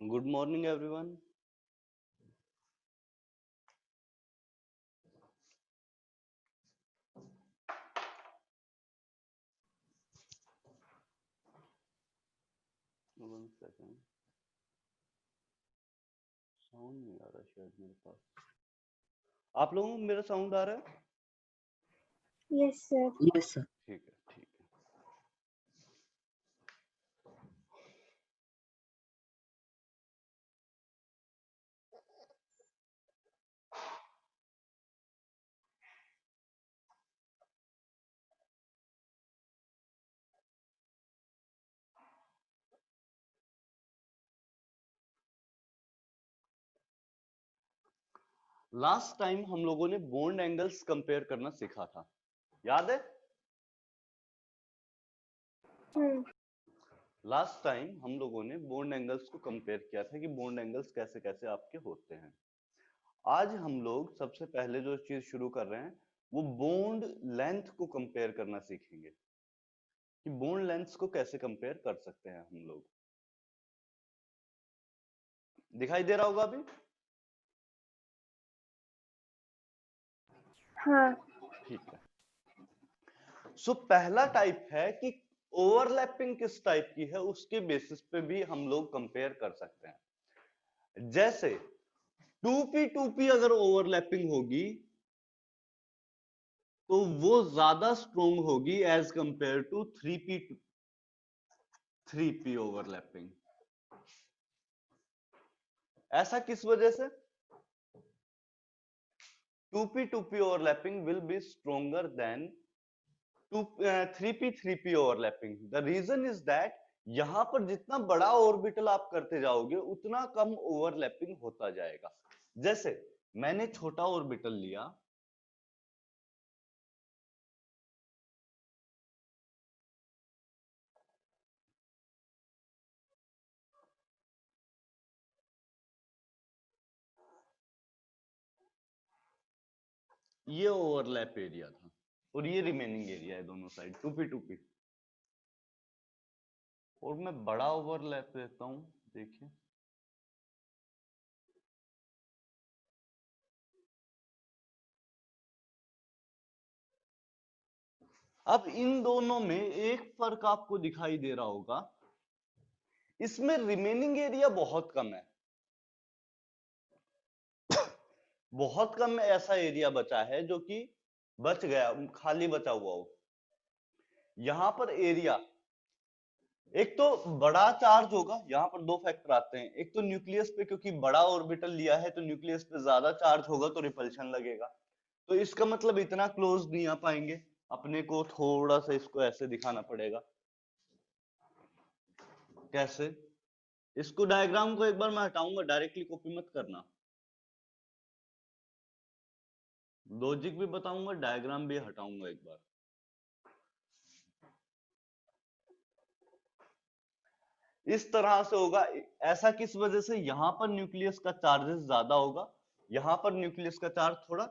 Good morning, everyone. One second. Sound नहीं आ रहा शायद मेरे पास। आप लोगों को मेरा साउंड आ रहा है? Yes, sir. Yes, sir. ठीक है, ठीक है। लास्ट टाइम हम लोगों ने बॉन्ड एंगल्स कंपेयर करना सीखा था, याद है? लास्ट टाइम हम लोगों ने बॉन्ड एंगल्स को कंपेयर किया था कि बॉन्ड एंगल्स कैसे कैसे आपके होते हैं। आज हम लोग सबसे पहले जो चीज शुरू कर रहे हैं वो बॉन्ड लेंथ को कंपेयर करना सीखेंगे कि बॉन्ड लेंथ्स को कैसे कंपेयर कर सकते हैं हम लोग। दिखाई दे रहा होगा अभी? हाँ। ठीक है। सो पहला टाइप है कि ओवरलैपिंग किस टाइप की है उसके बेसिस पे भी हम लोग कंपेयर कर सकते हैं। जैसे 2p अगर ओवरलैपिंग होगी तो वो ज्यादा स्ट्रोंग होगी as compare to 3p overlapping. ऐसा किस वजह से? 2p overlapping will be stronger than 3p overlapping. The reason is that यहां पर जितना बड़ा ऑर्बिटल आप करते जाओगे उतना कम ओवरलैपिंग होता जाएगा। जैसे मैंने छोटा ऑर्बिटल लिया, ये ओवरलैप एरिया था और ये रिमेनिंग एरिया है दोनों साइड 2p। और मैं बड़ा ओवरलैप लेता हूं, देखिए अब इन दोनों में एक फर्क आपको दिखाई दे रहा होगा, इसमें रिमेनिंग एरिया बहुत कम है। बहुत कम ऐसा एरिया बचा है जो कि बच गया, खाली बचा हुआ हो। यहां पर एरिया एक तो बड़ा चार्ज होगा, यहां पर दो फैक्टर आते हैं। एक तो न्यूक्लियस पे, क्योंकि बड़ा ऑर्बिटल लिया है तो न्यूक्लियस पे ज्यादा चार्ज होगा तो रिपल्शन लगेगा, तो इसका मतलब इतना क्लोज नहीं आ पाएंगे। अपने को थोड़ा सा इसको ऐसे दिखाना पड़ेगा। कैसे? इसको डायग्राम को एक बार मैं हटाऊंगा, डायरेक्टली कॉपी मत करना। लॉजिक भी बताऊंगा, डायग्राम भी हटाऊंगा एक बार। इस तरह से होगा। ऐसा किस वजह से? यहां पर न्यूक्लियस का चार्जेस ज्यादा होगा, यहां पर न्यूक्लियस का चार्ज थोड़ा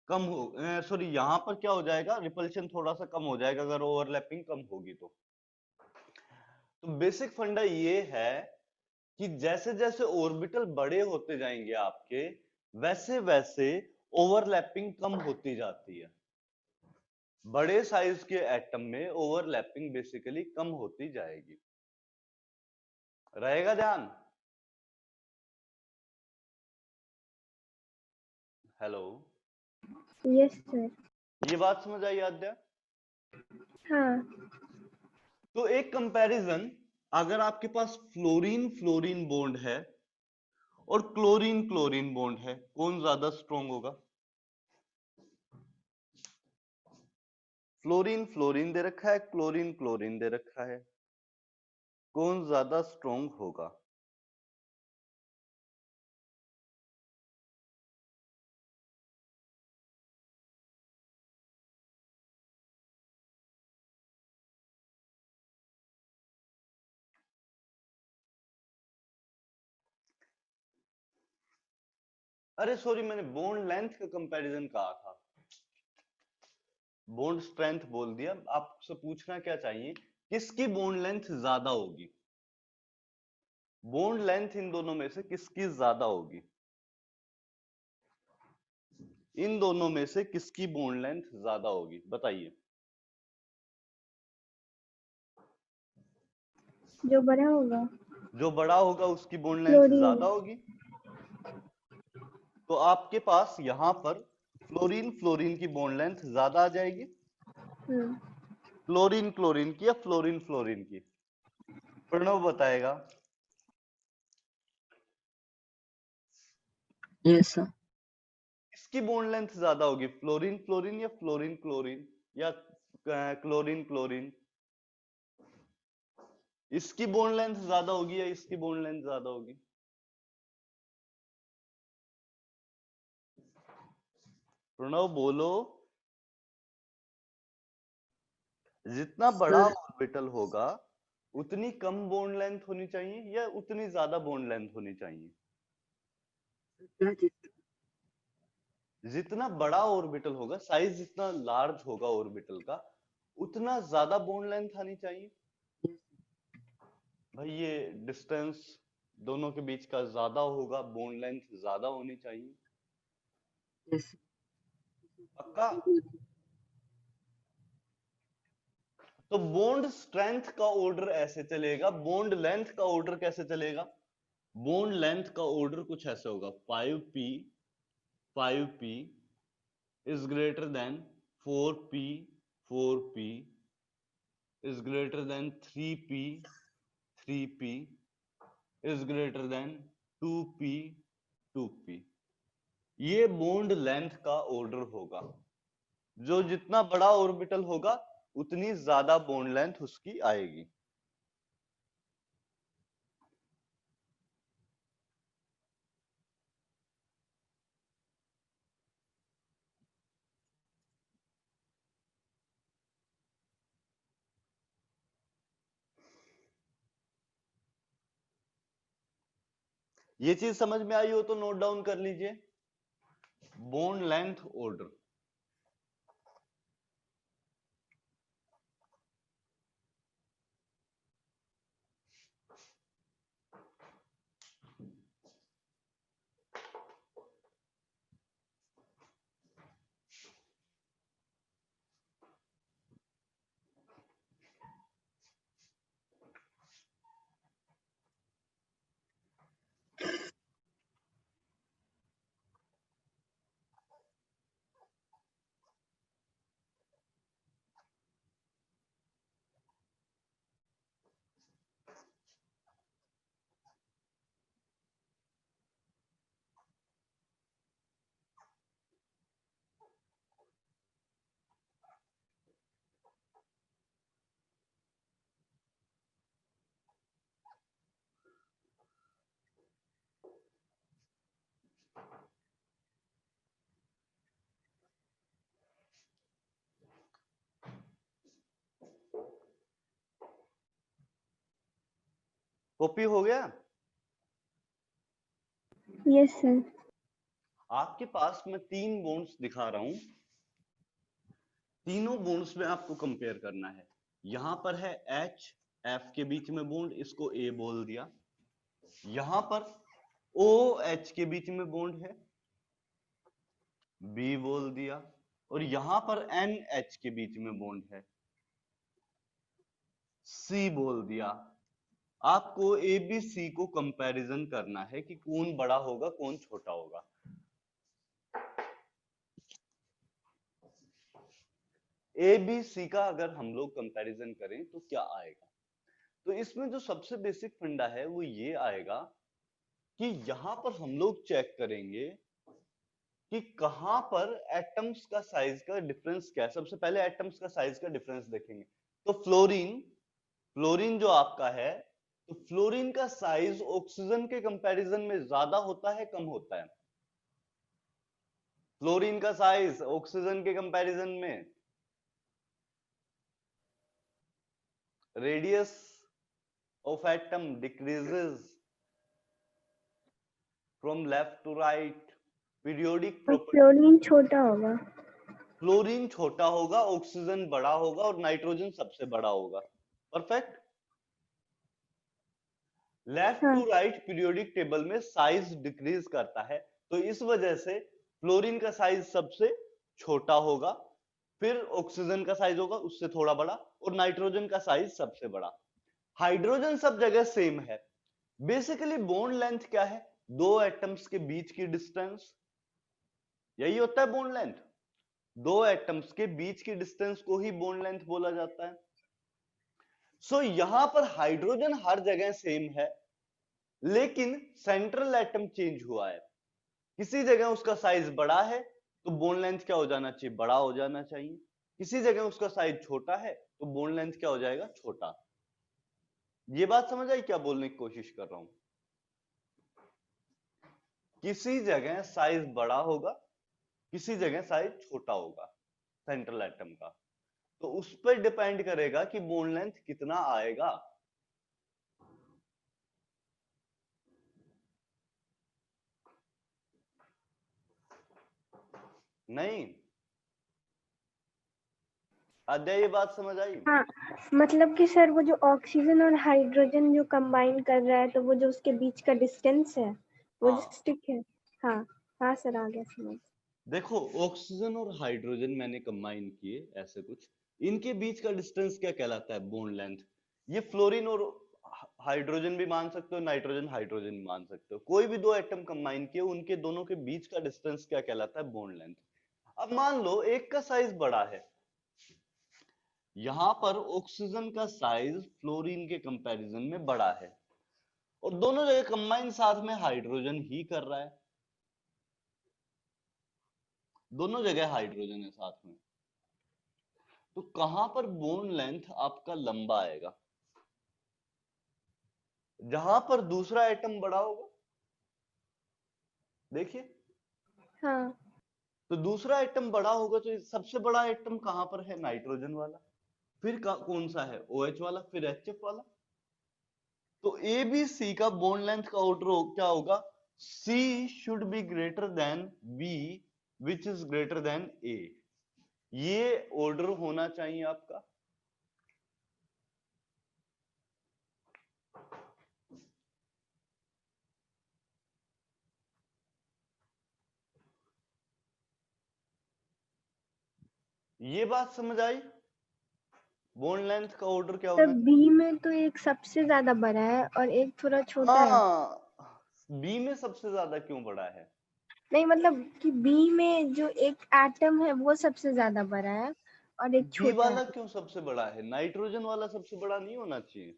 कम हो, सॉरी यहां पर क्या हो जाएगा, रिपल्शन थोड़ा सा कम हो जाएगा अगर ओवरलैपिंग कम होगी तो बेसिक फंडा ये है कि जैसे जैसे ऑर्बिटल बड़े होते जाएंगे आपके, वैसे वैसे ओवरलैपिंग कम होती जाती है। बड़े साइज के एटम में ओवरलैपिंग बेसिकली कम होती जाएगी। रहेगा ध्यान? Hello, Yes, sir. ये बात समझ आई आद्या? हाँ। तो एक कंपैरिजन, अगर आपके पास फ्लोरीन फ्लोरीन बॉन्ड है और क्लोरीन क्लोरीन बॉन्ड है, कौन ज्यादा स्ट्रॉन्ग होगा? फ्लोरीन फ्लोरीन दे रखा है, क्लोरीन क्लोरीन दे रखा है, कौन ज्यादा स्ट्रॉन्ग होगा? अरे सॉरी, मैंने बॉन्ड लेंथ का कंपैरिजन कहा था, बॉन्ड स्ट्रेंथ बोल दिया। आपसे पूछना क्या चाहिए, किसकी बॉन्ड लेंथ ज्यादा होगी? बॉन्ड लेंथ इन दोनों में से किसकी ज्यादा होगी? इन दोनों में से किसकी बॉन्ड लेंथ ज्यादा होगी, बताइए। जो बड़ा होगा। जो बड़ा होगा उसकी बॉन्ड लेंथ फ्लोरीन। ज्यादा होगी। तो आपके पास यहाँ पर फ्लोरीन फ्लोरीन की बॉन्ड लेंथ ज्यादा आ जाएगी। फ्लोरीन क्लोरीन की या फ्लोरीन फ्लोरीन की? प्रणव बताएगा। Yes sir. इसकी बॉन्ड लेंथ ज्यादा होगी, फ्लोरीन फ्लोरीन या फ्लोरीन क्लोरीन या क्लोरीन क्लोरीन? इसकी बॉन्ड लेंथ ज्यादा होगी या इसकी बॉन्ड लेंथ ज्यादा होगी? प्रणव बोलो। जितना बड़ा सर ऑर्बिटल होगा उतनी कम बॉन्ड लेंथ होनी चाहिए या उतनी ज्यादा बॉन्ड लेंथ होनी चाहिए? जितना बड़ा ऑर्बिटल होगा, साइज जितना लार्ज होगा ऑर्बिटल का, उतना ज्यादा बॉन्ड लेंथ आनी चाहिए। भाई ये डिस्टेंस दोनों के बीच का ज्यादा होगा, बॉन्ड लेंथ ज्यादा होनी चाहिए। यस पक्का? तो बॉन्ड स्ट्रेंथ का ऑर्डर ऐसे चलेगा, बॉन्ड लेंथ का ऑर्डर कैसे चलेगा? बॉन्ड लेंथ का ऑर्डर कुछ ऐसे होगा, 5p is greater than 4p 4p is greater than 3p 3p is greater than 2p 2p। ये बॉन्ड लेंथ का ऑर्डर होगा। जो जितना बड़ा ऑर्बिटल होगा उतनी ज्यादा बॉन्ड लेंथ उसकी आएगी। ये चीज समझ में आई हो तो नोट डाउन कर लीजिए, बॉन्ड लेंथ ऑर्डर। कॉपी हो गया? Yes sir. आपके पास मैं 3 बॉन्ड्स दिखा रहा हूं, तीनों बॉन्ड्स में आपको कंपेयर करना है। यहां पर है H F के बीच में बॉन्ड, इसको A बोल दिया। यहां पर OH के बीच में बॉन्ड है, B बोल दिया। और यहां पर NH के बीच में बॉन्ड है, C बोल दिया। आपको ABC को कंपैरिजन करना है कि कौन बड़ा होगा कौन छोटा होगा। ABC का अगर हम लोग कंपैरिजन करें तो क्या आएगा? तो इसमें जो सबसे बेसिक फंडा है वो ये आएगा कि यहां पर हम लोग चेक करेंगे कि कहां पर एटम्स का साइज का डिफरेंस क्या है। सबसे पहले एटम्स का साइज का डिफरेंस देखेंगे। तो फ्लोरीन जो आपका है, तो फ्लोरीन का साइज ऑक्सीजन के कंपैरिजन में ज्यादा होता है कम होता है? फ्लोरीन का साइज ऑक्सीजन के कंपैरिजन में, radius of atom decreases from left to right, periodic property. Fluorine छोटा होगा। फ्लोरीन छोटा होगा, ऑक्सीजन बड़ा होगा और नाइट्रोजन सबसे बड़ा होगा। परफेक्ट। लेफ्ट हाँ टू राइट पीरियोडिक टेबल में साइज डिक्रीज करता है, तो इस वजह से फ्लोरीन का साइज सबसे छोटा होगा, फिर ऑक्सीजन का साइज होगा उससे थोड़ा बड़ा, और नाइट्रोजन का साइज सबसे बड़ा। हाइड्रोजन सब जगह सेम है। बेसिकली बॉन्ड लेंथ क्या है? दो एटम्स के बीच की डिस्टेंस, यही होता है बॉन्ड लेंथ। दो एटम्स के बीच की डिस्टेंस को ही बॉन्ड लेंथ बोला जाता है। सो यहां पर हाइड्रोजन हर जगह सेम है, लेकिन सेंट्रल एटम चेंज हुआ है। किसी जगह उसका साइज बड़ा है तो बॉन्ड लेंथ क्या हो जाना चाहिए? बड़ा हो जाना चाहिए। किसी जगह उसका साइज छोटा है तो बॉन्ड लेंथ क्या हो जाएगा? छोटा। ये बात समझ आई क्या बोलने की कोशिश कर रहा हूं? किसी जगह साइज बड़ा होगा, किसी जगह साइज छोटा होगा सेंट्रल एटम का, तो उस पर डिपेंड करेगा कि बॉन्ड लेंथ कितना आएगा। नहीं अद्या, ये बात समझ आई? हाँ, मतलब कि सर वो जो ऑक्सीजन और हाइड्रोजन जो कंबाइन कर रहा है, तो वो जो उसके बीच का डिस्टेंस है वो जो हाँ स्टिक है। हाँ हाँ सर, आ गया समझ। देखो, ऑक्सीजन और हाइड्रोजन मैंने कंबाइन किए ऐसे कुछ, इनके बीच का डिस्टेंस क्या कहलाता है? Bond length. ये फ्लोरीन और हाइड्रोजन भी मान सकते हो, नाइट्रोजन हाइड्रोजन भी मान सकते हो, कोई भी दो एटम कंबाइन किए उनके दोनों के बीच का डिस्टेंस क्या कहलाता है? Bond length. अब मान लो एक का साइज बड़ा है, यहां पर ऑक्सीजन का साइज फ्लोरीन के कंपैरिजन में बड़ा है, और दोनों जगह कंबाइन साथ में हाइड्रोजन ही कर रहा है, दोनों जगह हाइड्रोजन है साथ में, तो कहां पर बॉन्ड लेंथ आपका लंबा आएगा? जहां पर दूसरा एटम बड़ा होगा। देखिए, हाँ तो दूसरा एटम बड़ा होगा तो सबसे बड़ा एटम कहां पर है? नाइट्रोजन वाला। फिर कौन सा है? OH वाला, फिर HF वाला। तो ए बी सी का बॉन्ड लेंथ का ऑर्डर क्या होगा? C should be greater then B which is greater then A। ये ऑर्डर होना चाहिए आपका। ये बात समझ आई? बॉन्ड लेंथ का ऑर्डर क्या सर, होना चाहिए? बी में तो एक सबसे ज्यादा बड़ा है और एक थोड़ा छोटा है। हाँ, बी में सबसे ज्यादा क्यों बड़ा है? नहीं, मतलब कि बी में जो एक एटम है वो सबसे ज्यादा बड़ा है और एक बी छोटा वाला है। क्यों सबसे बड़ा है? नाइट्रोजन वाला सबसे बड़ा नहीं होना चाहिए?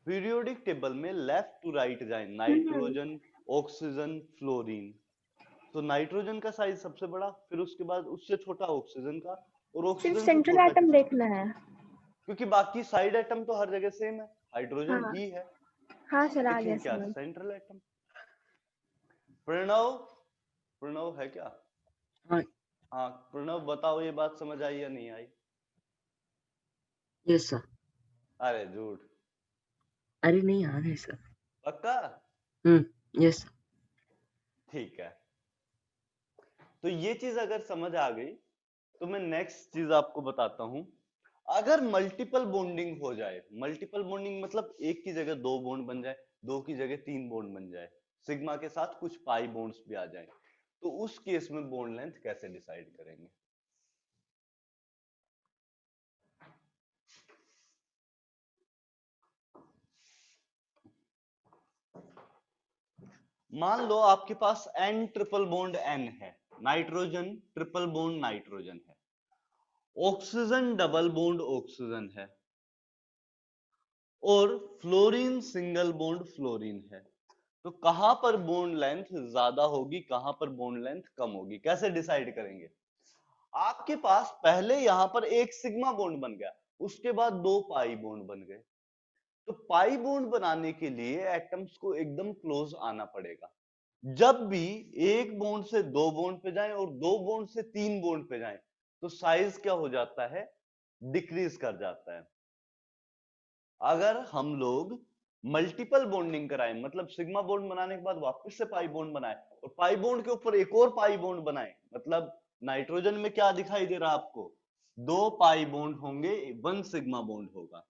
पीरियोडिक टेबल में लेफ्ट टू राइट जाए, हम्म, नाइट्रोजन, ऑक्सीजन, फ्लोरीन, तो नाइट्रोजन का साइज सबसे बड़ा, फिर उसके बाद उससे छोटा ऑक्सीजन का, और सिर्फ ऑक्सीजन से सेंट्रल छोटा एटम किसका? देखना है। क्योंकि बाकी साइड एटम तो हर जगह सेम है, हाइड्रोजन हाँ ही है, हाँ सर, आ गया लेकिन क्या समझ। Central atom? प्रणव, प्रणव है क्या? हाँ। हाँ प्रणव, बताओ ये बात समझ आई या नहीं आई? Yes sir. अरे झूठ। अरे नहीं, आ गए सर। पक्का? Yes sir. ठीक है, तो ये चीज अगर समझ आ गई तो मैं नेक्स्ट चीज आपको बताता हूं। अगर मल्टीपल बॉन्डिंग हो जाए, मल्टीपल बॉन्डिंग मतलब एक की जगह दो बॉन्ड बन जाए, दो की जगह तीन बॉन्ड बन जाए, सिग्मा के साथ कुछ पाई बॉन्ड्स भी आ जाए, तो उस केस में बॉन्ड लेंथ कैसे डिसाइड करेंगे? मान लो आपके पास N ट्रिपल बॉन्ड N है, नाइट्रोजन ट्रिपल बॉन्ड नाइट्रोजन है, ऑक्सीजन डबल बॉन्ड ऑक्सीजन है, और फ्लोरीन सिंगल बॉन्ड फ्लोरीन है, तो कहां पर बॉन्ड लेंथ ज्यादा होगी, कहां पर बॉन्ड लेंथ कम होगी? कैसे डिसाइड करेंगे? आपके पास पहले यहां पर एक सिग्मा बॉन्ड बन गया, उसके बाद दो पाई बॉन्ड बन गए, तो पाई बॉन्ड बनाने के लिए एटम्स को एकदम क्लोज आना पड़ेगा। जब भी एक बॉन्ड से दो बॉन्ड पे जाए और दो बॉन्ड से तीन बॉन्ड पे जाए, तो साइज क्या हो जाता है? डिक्रीज कर जाता है। अगर हम लोग मल्टीपल बॉन्डिंग कराएं, मतलब सिग्मा बॉन्ड बनाने के बाद वापस से पाई बॉन्ड बनाए और पाई बॉन्ड के ऊपर एक और पाई बॉन्ड बनाए, मतलब नाइट्रोजन में क्या दिखाई दे रहा है आपको? दो पाई बॉन्ड होंगे, वन सिग्मा बॉन्ड होगा।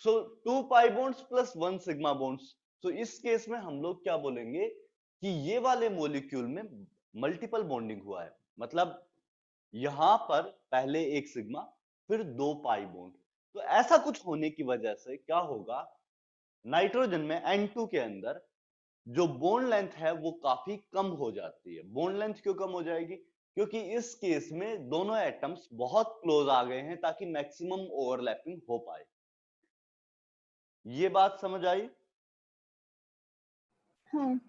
सो 2 pi bonds plus 1 sigma bonds. तो इस केस में हम लोग क्या बोलेंगे कि ये वाले मॉलिक्यूल में मल्टीपल बॉन्डिंग हुआ है, मतलब यहां पर पहले एक सिग्मा फिर 2 पाई बॉन्ड। तो ऐसा कुछ होने की वजह से क्या होगा, नाइट्रोजन में N2 के अंदर जो बॉन्ड लेंथ है वो काफी कम हो जाती है। बॉन्ड लेंथ क्यों कम हो जाएगी, क्योंकि इस केस में दोनों एटम्स बहुत क्लोज आ गए हैं ताकि मैक्सिमम ओवरलैपिंग हो पाए। ये बात समझ आई? हाँ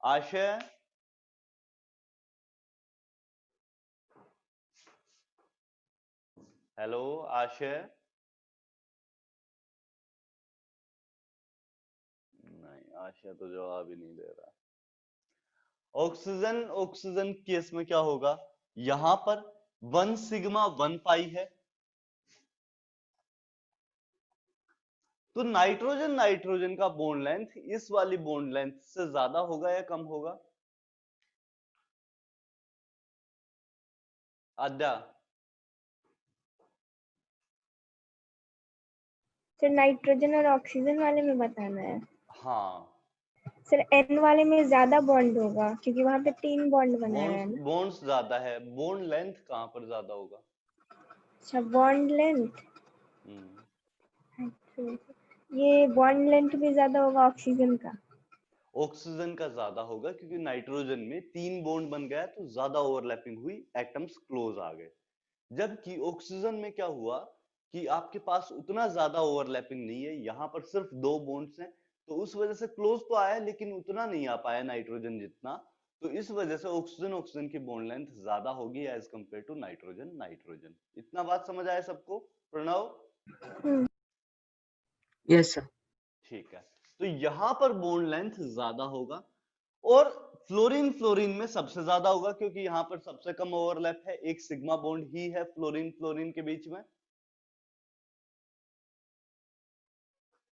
आशय, हेलो आशय, नहीं आशय तो जवाब ही नहीं दे रहा। ऑक्सीजन ऑक्सीजन केस में क्या होगा, यहां पर 1 सिग्मा 1 पाई है, तो नाइट्रोजन नाइट्रोजन का बॉन्ड लेंथ इस वाली बॉन्ड लेंथ से ज्यादा होगा या कम होगा? आद्या, सर नाइट्रोजन और ऑक्सीजन वाले में बताना है। हाँ सर एन वाले में ज्यादा बॉन्ड होगा क्योंकि वहां पे 3 बॉन्ड बनाया है ना। बॉन्ड्स ज्यादा है, बॉन्ड लेंथ कहां पर ज्यादा होगा? अच्छा बॉन्ड लेंथ, हम्म, ये बॉन्ड लेंथ भी ज्यादा होगा ऑक्सीजन का। ऑक्सीजन का ज्यादा होगा क्योंकि नाइट्रोजन में 3 बॉन्ड बन गया तो ज्यादा ओवरलैपिंग हुई, एटम्स क्लोज आ गए। जबकि ऑक्सीजन में क्या हुआ कि आपके पास उतना ज्यादा ओवरलैपिंग नहीं है, यहां पर सिर्फ 2 बॉन्ड्स हैं, तो उस वजह से क्लोज तो आया लेकिन उतना नहीं आ पाया नाइट्रोजन जितना। तो इस वजह से ऑक्सीजन ऑक्सीजन की बॉन्ड लेंथ ज्यादा होगी as compare to nitrogen nitrogen. इतना बात समझ आया सबको? Pranav, yes sir. ठीक है। तो यहां पर बॉन्ड लेंथ ज्यादा होगा और फ्लोरीन फ्लोरीन में सबसे ज्यादा होगा क्योंकि यहां पर सबसे कम ओवरलैप है, एक सिग्मा बॉन्ड ही है फ्लोरीन फ्लोरीन के बीच में।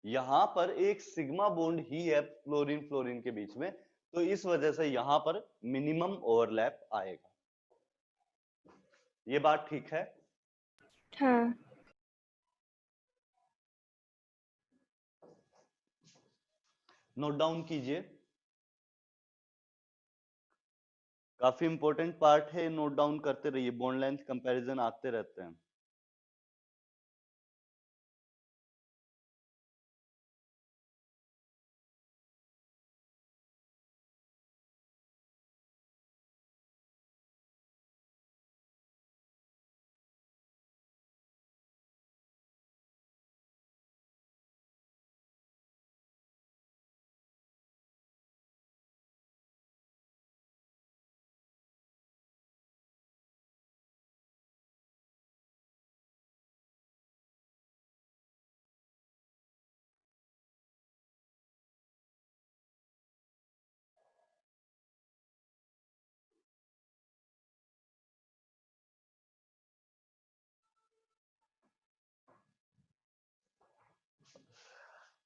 यहां पर एक सिग्मा बॉन्ड ही है फ्लोरीन फ्लोरीन के बीच में, तो इस वजह से यहां पर मिनिमम ओवरलैप आएगा। ये बात ठीक है? हाँ नोट डाउन कीजिए, काफी इंपॉर्टेंट पार्ट है, नोट डाउन करते रहिए, बॉन्ड लेंथ कंपैरिजन आते रहते हैं।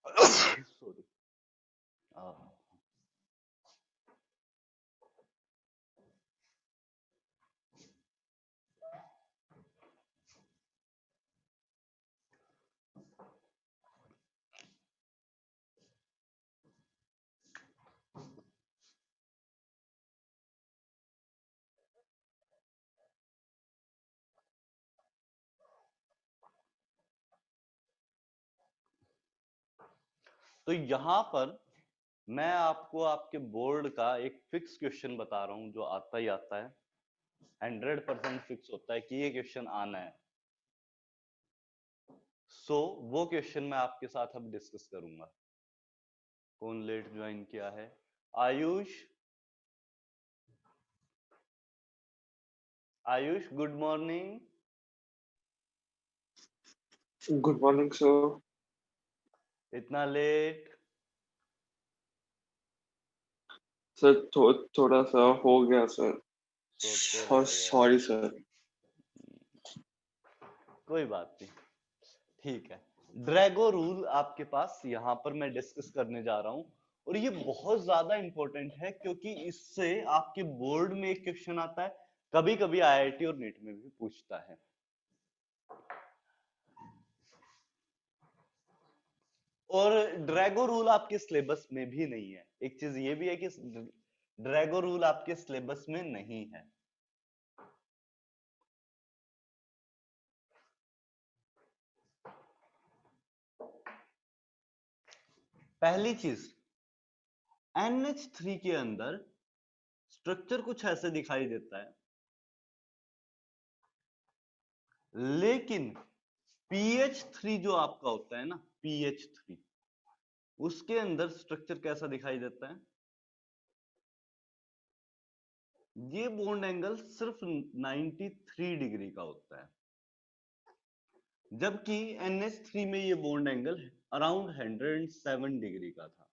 सॉरी। तो यहां पर मैं आपको आपके बोर्ड का एक फिक्स क्वेश्चन बता रहा हूं जो आता ही आता है, 100% फिक्स होता है कि ये क्वेश्चन आना है। सो वो क्वेश्चन मैं आपके साथ अब डिस्कस करूंगा। कौन लेट ज्वाइन किया है? Ayush, Ayush good morning. Good morning sir. इतना लेट? सर थोड़ा सा हो गया सर। सोते रहो सॉरी यार, सर। कोई बात नहीं, ठीक है। ड्रैगो रूल आपके पास यहां पर मैं डिस्कस करने जा रहा हूं और ये बहुत ज्यादा इंपॉर्टेंट है क्योंकि इससे आपके बोर्ड में एक क्वेश्चन आता है, कभी कभी आईआईटी और नीट में भी पूछता है। और ड्रैगो रूल आपके सिलेबस में भी नहीं है। एक चीज ये भी है कि ड्रैगो रूल आपके सिलेबस में नहीं है। पहली चीज, NH3 के अंदर स्ट्रक्चर कुछ ऐसे दिखाई देता है, लेकिन PH3 जो आपका होता है ना, PH3, उसके अंदर स्ट्रक्चर कैसा दिखाई देता है? ये बॉन्ड एंगल सिर्फ 93 डिग्री का होता है, जबकि NH3 में ये बॉन्ड एंगल अराउंड 107 डिग्री का था।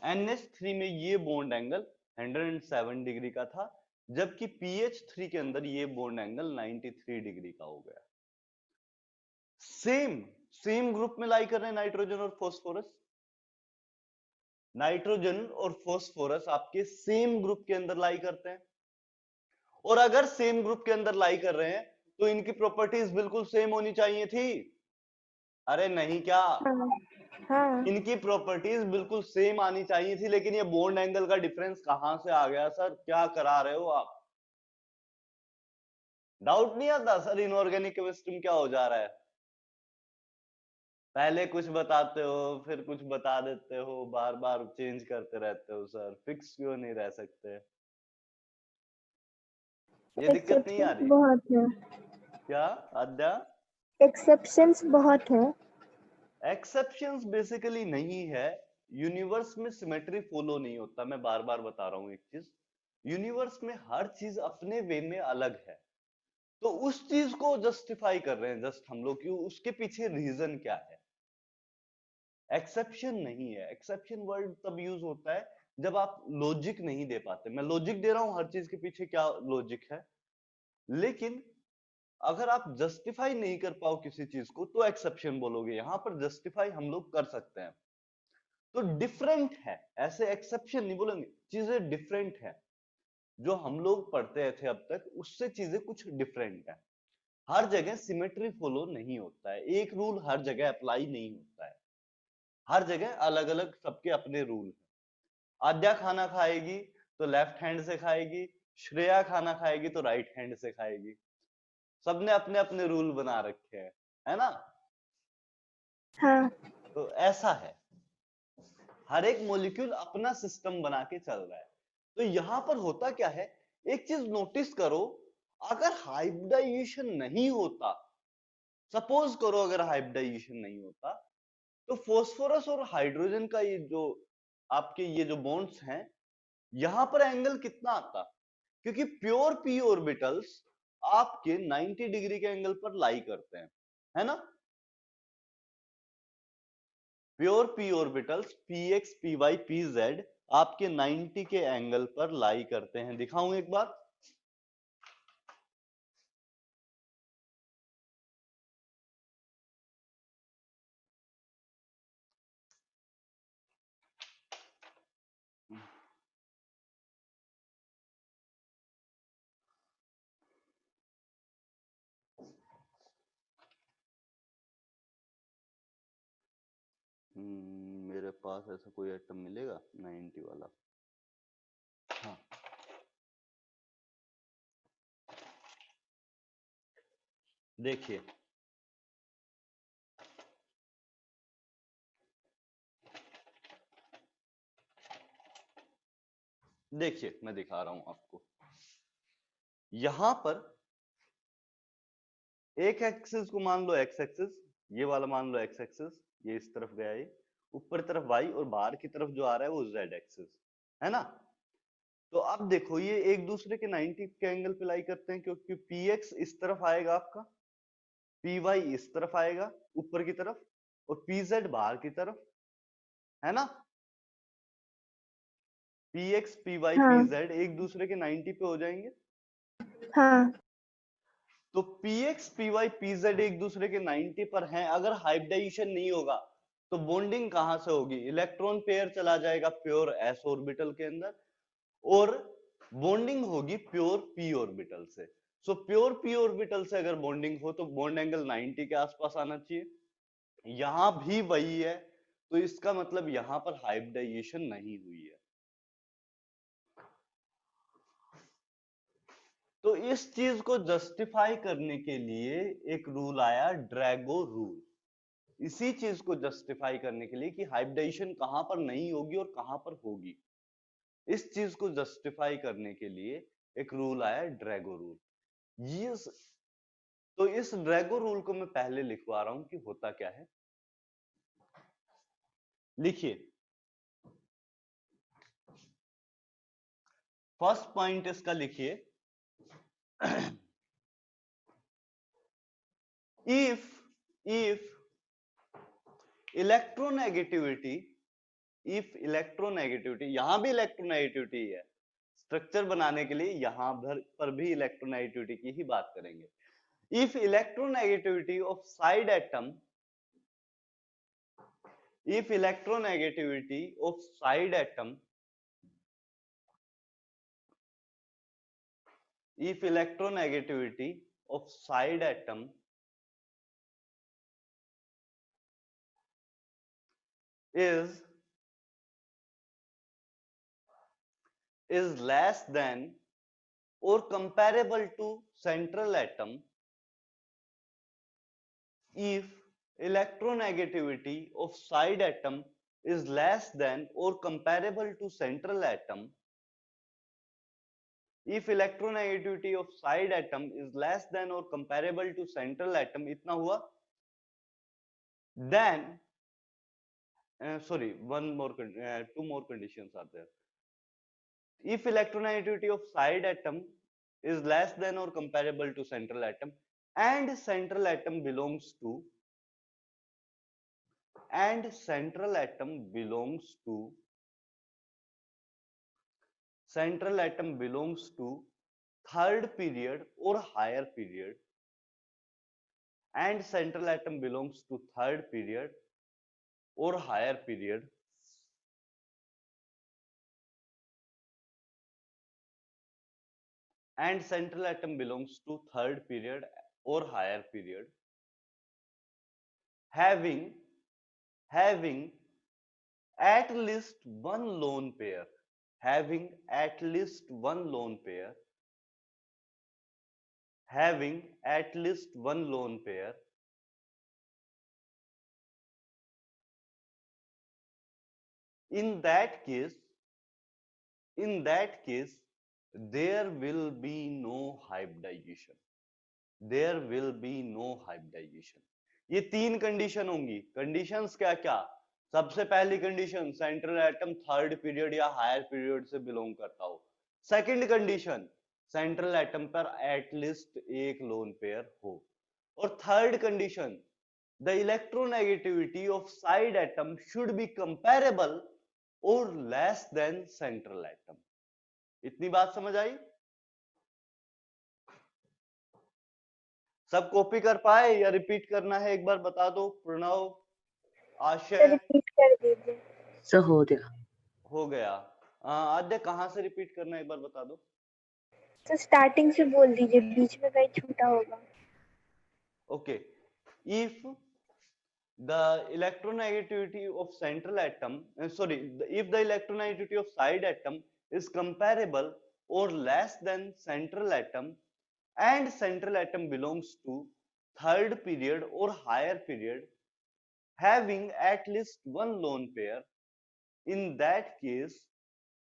NH3 में ये बॉन्ड एंगल 107 डिग्री का था, जबकि PH3 के अंदर ये बॉन्ड एंगल 93 डिग्री का हो गया। सेम ग्रुप में लाई कर रहे हैं नाइट्रोजन और फास्फोरस। नाइट्रोजन और फास्फोरस आपके सेम ग्रुप के अंदर लाई करते हैं, और अगर सेम ग्रुप के अंदर लाई कर रहे हैं तो इनकी प्रॉपर्टीज बिल्कुल सेम होनी चाहिए थी। अरे नहीं क्या? हाँ। इनकी प्रॉपर्टीज बिल्कुल सेम आनी चाहिए थी, लेकिन ये बॉन्ड एंगल का डिफरेंस कहां से आ गया सर? क्या करा रहे हो आप? डाउट नहीं आता सर इनऑर्गेनिक केमिस्ट्री में क्या हो जा रहा है? पहले कुछ बताते हो फिर कुछ बता देते हो, बार बार चेंज करते रहते हो सर, फिक्स क्यों नहीं रह सकते? ये दिक्कत नहीं आ रही? बहुत है। क्या आद्या? एक्सेप्शंस बहुत है। एक्सेप्शंस बेसिकली नहीं है। यूनिवर्स में सिमेट्री फॉलो नहीं होता। मैं बार बार बता रहा हूं एक चीज, यूनिवर्स में हर चीज अपने वे में अलग है, तो उस चीज को जस्टिफाई कर रहे हैं जस्ट हम लोग, क्यों, उसके पीछे रीजन क्या है। एक्सेप्शन नहीं है। एक्सेप्शन वर्ड तब यूज होता है जब आप लॉजिक नहीं दे पाते। मैं लॉजिक दे रहा हूं हर चीज के पीछे क्या लॉजिक है, लेकिन अगर आप जस्टिफाई नहीं कर पाओ किसी चीज को तो एक्सेप्शन बोलोगे। यहां पर जस्टिफाई हम लोग कर सकते हैं, तो डिफरेंट है, ऐसे एक्सेप्शन नहीं बोलेंगे, चीजें डिफरेंट है। जो हम लोग पढ़ते थे अब तक उससे चीजें कुछ डिफरेंट है। हर जगह सिमेट्री फॉलो नहीं होता है, एक रूल हर जगह अप्लाई नहीं होता है, हर जगह अलग अलग सबके अपने रूल है। आद्या खाना खाएगी तो लेफ्ट हैंड से खाएगी, श्रेया खाना खाएगी तो राइट हैंड से खाएगी। सबने अपने अपने रूल बना रखे हैं, है ना? हाँ। तो ऐसा है, हर एक मॉलिक्यूल अपना सिस्टम बना के चल रहा है। तो यहां पर होता क्या है, एक चीज नोटिस करो, अगर हाइब्रिडाइजेशन नहीं होता, सपोज करो अगर हाइब्रिडाइजेशन नहीं होता, तो फास्फोरस और हाइड्रोजन का ये जो आपके ये जो बॉन्ड्स हैं, यहां पर एंगल कितना आता? क्योंकि प्योर पी ऑर्बिटल्स आपके 90 डिग्री के एंगल पर लाई करते हैं, है ना? Pure P orbitals px py pz आपके 90 के एंगल पर लाई करते हैं। दिखाऊं एक बार? मेरे पास ऐसा कोई आइटम मिलेगा 90 वाला? हाँ, देखिए देखिए मैं दिखा रहा हूं आपको। यहां पर एक एक्सिस को मान लो एक्स एक्सिस, ये वाला मान लो एक्स एक्सिस, ये इस तरफ गया, ये ऊपर तरफ वाई, और बाहर की तरफ जो आ रहा है वो जेड एक्सिस, है ना? तो अब देखो ये एक दूसरे के 90 के एंगल पे लाई करते हैं, क्योंकि px इस तरफ आएगा आपका, py इस तरफ आएगा ऊपर की तरफ, और pz बाहर की तरफ, है ना? px py हाँ। pz एक दूसरे के 90 पे हो जाएंगे। हाँ। तो px py pz एक दूसरे के 90 पर हैं। अगर हाइब्रिडाइजेशन नहीं होगा तो बॉन्डिंग कहां से होगी? इलेक्ट्रॉन पेयर चला जाएगा प्योर s ऑर्बिटल के अंदर, और बॉन्डिंग होगी प्योर p ऑर्बिटल से। सो प्योर p ऑर्बिटल से अगर बॉन्डिंग हो तो बॉन्ड एंगल 90 के आसपास आना चाहिए, यहां भी वही है, तो इसका मतलब यहां पर हाइब्रिडाइजेशन नहीं हुई है। तो इस चीज को जस्टिफाई करने के लिए एक रूल आया, ड्रैगो रूल। इसी चीज को जस्टिफाई करने के लिए कि हाइब्रिडाइजेशन कहां पर नहीं होगी और कहां पर होगी, इस चीज को जस्टिफाई करने के लिए एक रूल आया, ड्रैगो रूल। ये तो इस ड्रैगो रूल को मैं पहले लिखवा रहा हूं कि होता क्या है। लिखिए, फर्स्ट पॉइंट इसका लिखिए, if इलेक्ट्रोनेगेटिविटी, यहां भी इलेक्ट्रोनेगेटिविटी है, स्ट्रक्चर बनाने के लिए यहां पर भी इलेक्ट्रोनेगेटिविटी की ही बात करेंगे। If electronegativity of side atom, if electronegativity of side atom, if electronegativity of side atom is less than or comparable to central atom, if electronegativity of side atom is less than or comparable to central atom, if electronegativity of side atom is less than or comparable to central atom, इतना हुआ, then sorry, two more conditions are there. If electronegativity of side atom is less than or comparable to central atom, and central atom belongs to third period or higher period, and central atom belongs to third period or higher period, and central atom belongs to third period or higher period, having at least one lone pair, having at least one lone pair, having at least one lone pair, in that case there will be no hybridization, there will be no hybridization। ये तीन condition होंगी। Conditions क्या क्या? सबसे पहली condition, central atom third period या higher period से belong करता हो। सेकंड कंडीशन, सेंट्रल एटम पर एटलीस्ट एक लोन पेयर हो। और third condition, the electronegativity of side atom should be comparable और लेस देन सेंट्रल एटम। इतनी बात समझ आई? सब कॉपी कर पाए या रिपीट करना है? एक बार बता दो। प्रणव, आशय, रिपीट कर दीजिए। सर हो गया। हो गया। आद्य, कहां से रिपीट करना है एक बार बता दो। तो स्टार्टिंग से बोल दीजिए, बीच में कहीं छूटा होगा। Okay, if the electronegativity of central atom if the electronegativity of side atom is comparable or less than central atom, and central atom belongs to third period or higher period, having at least one lone pair, in that case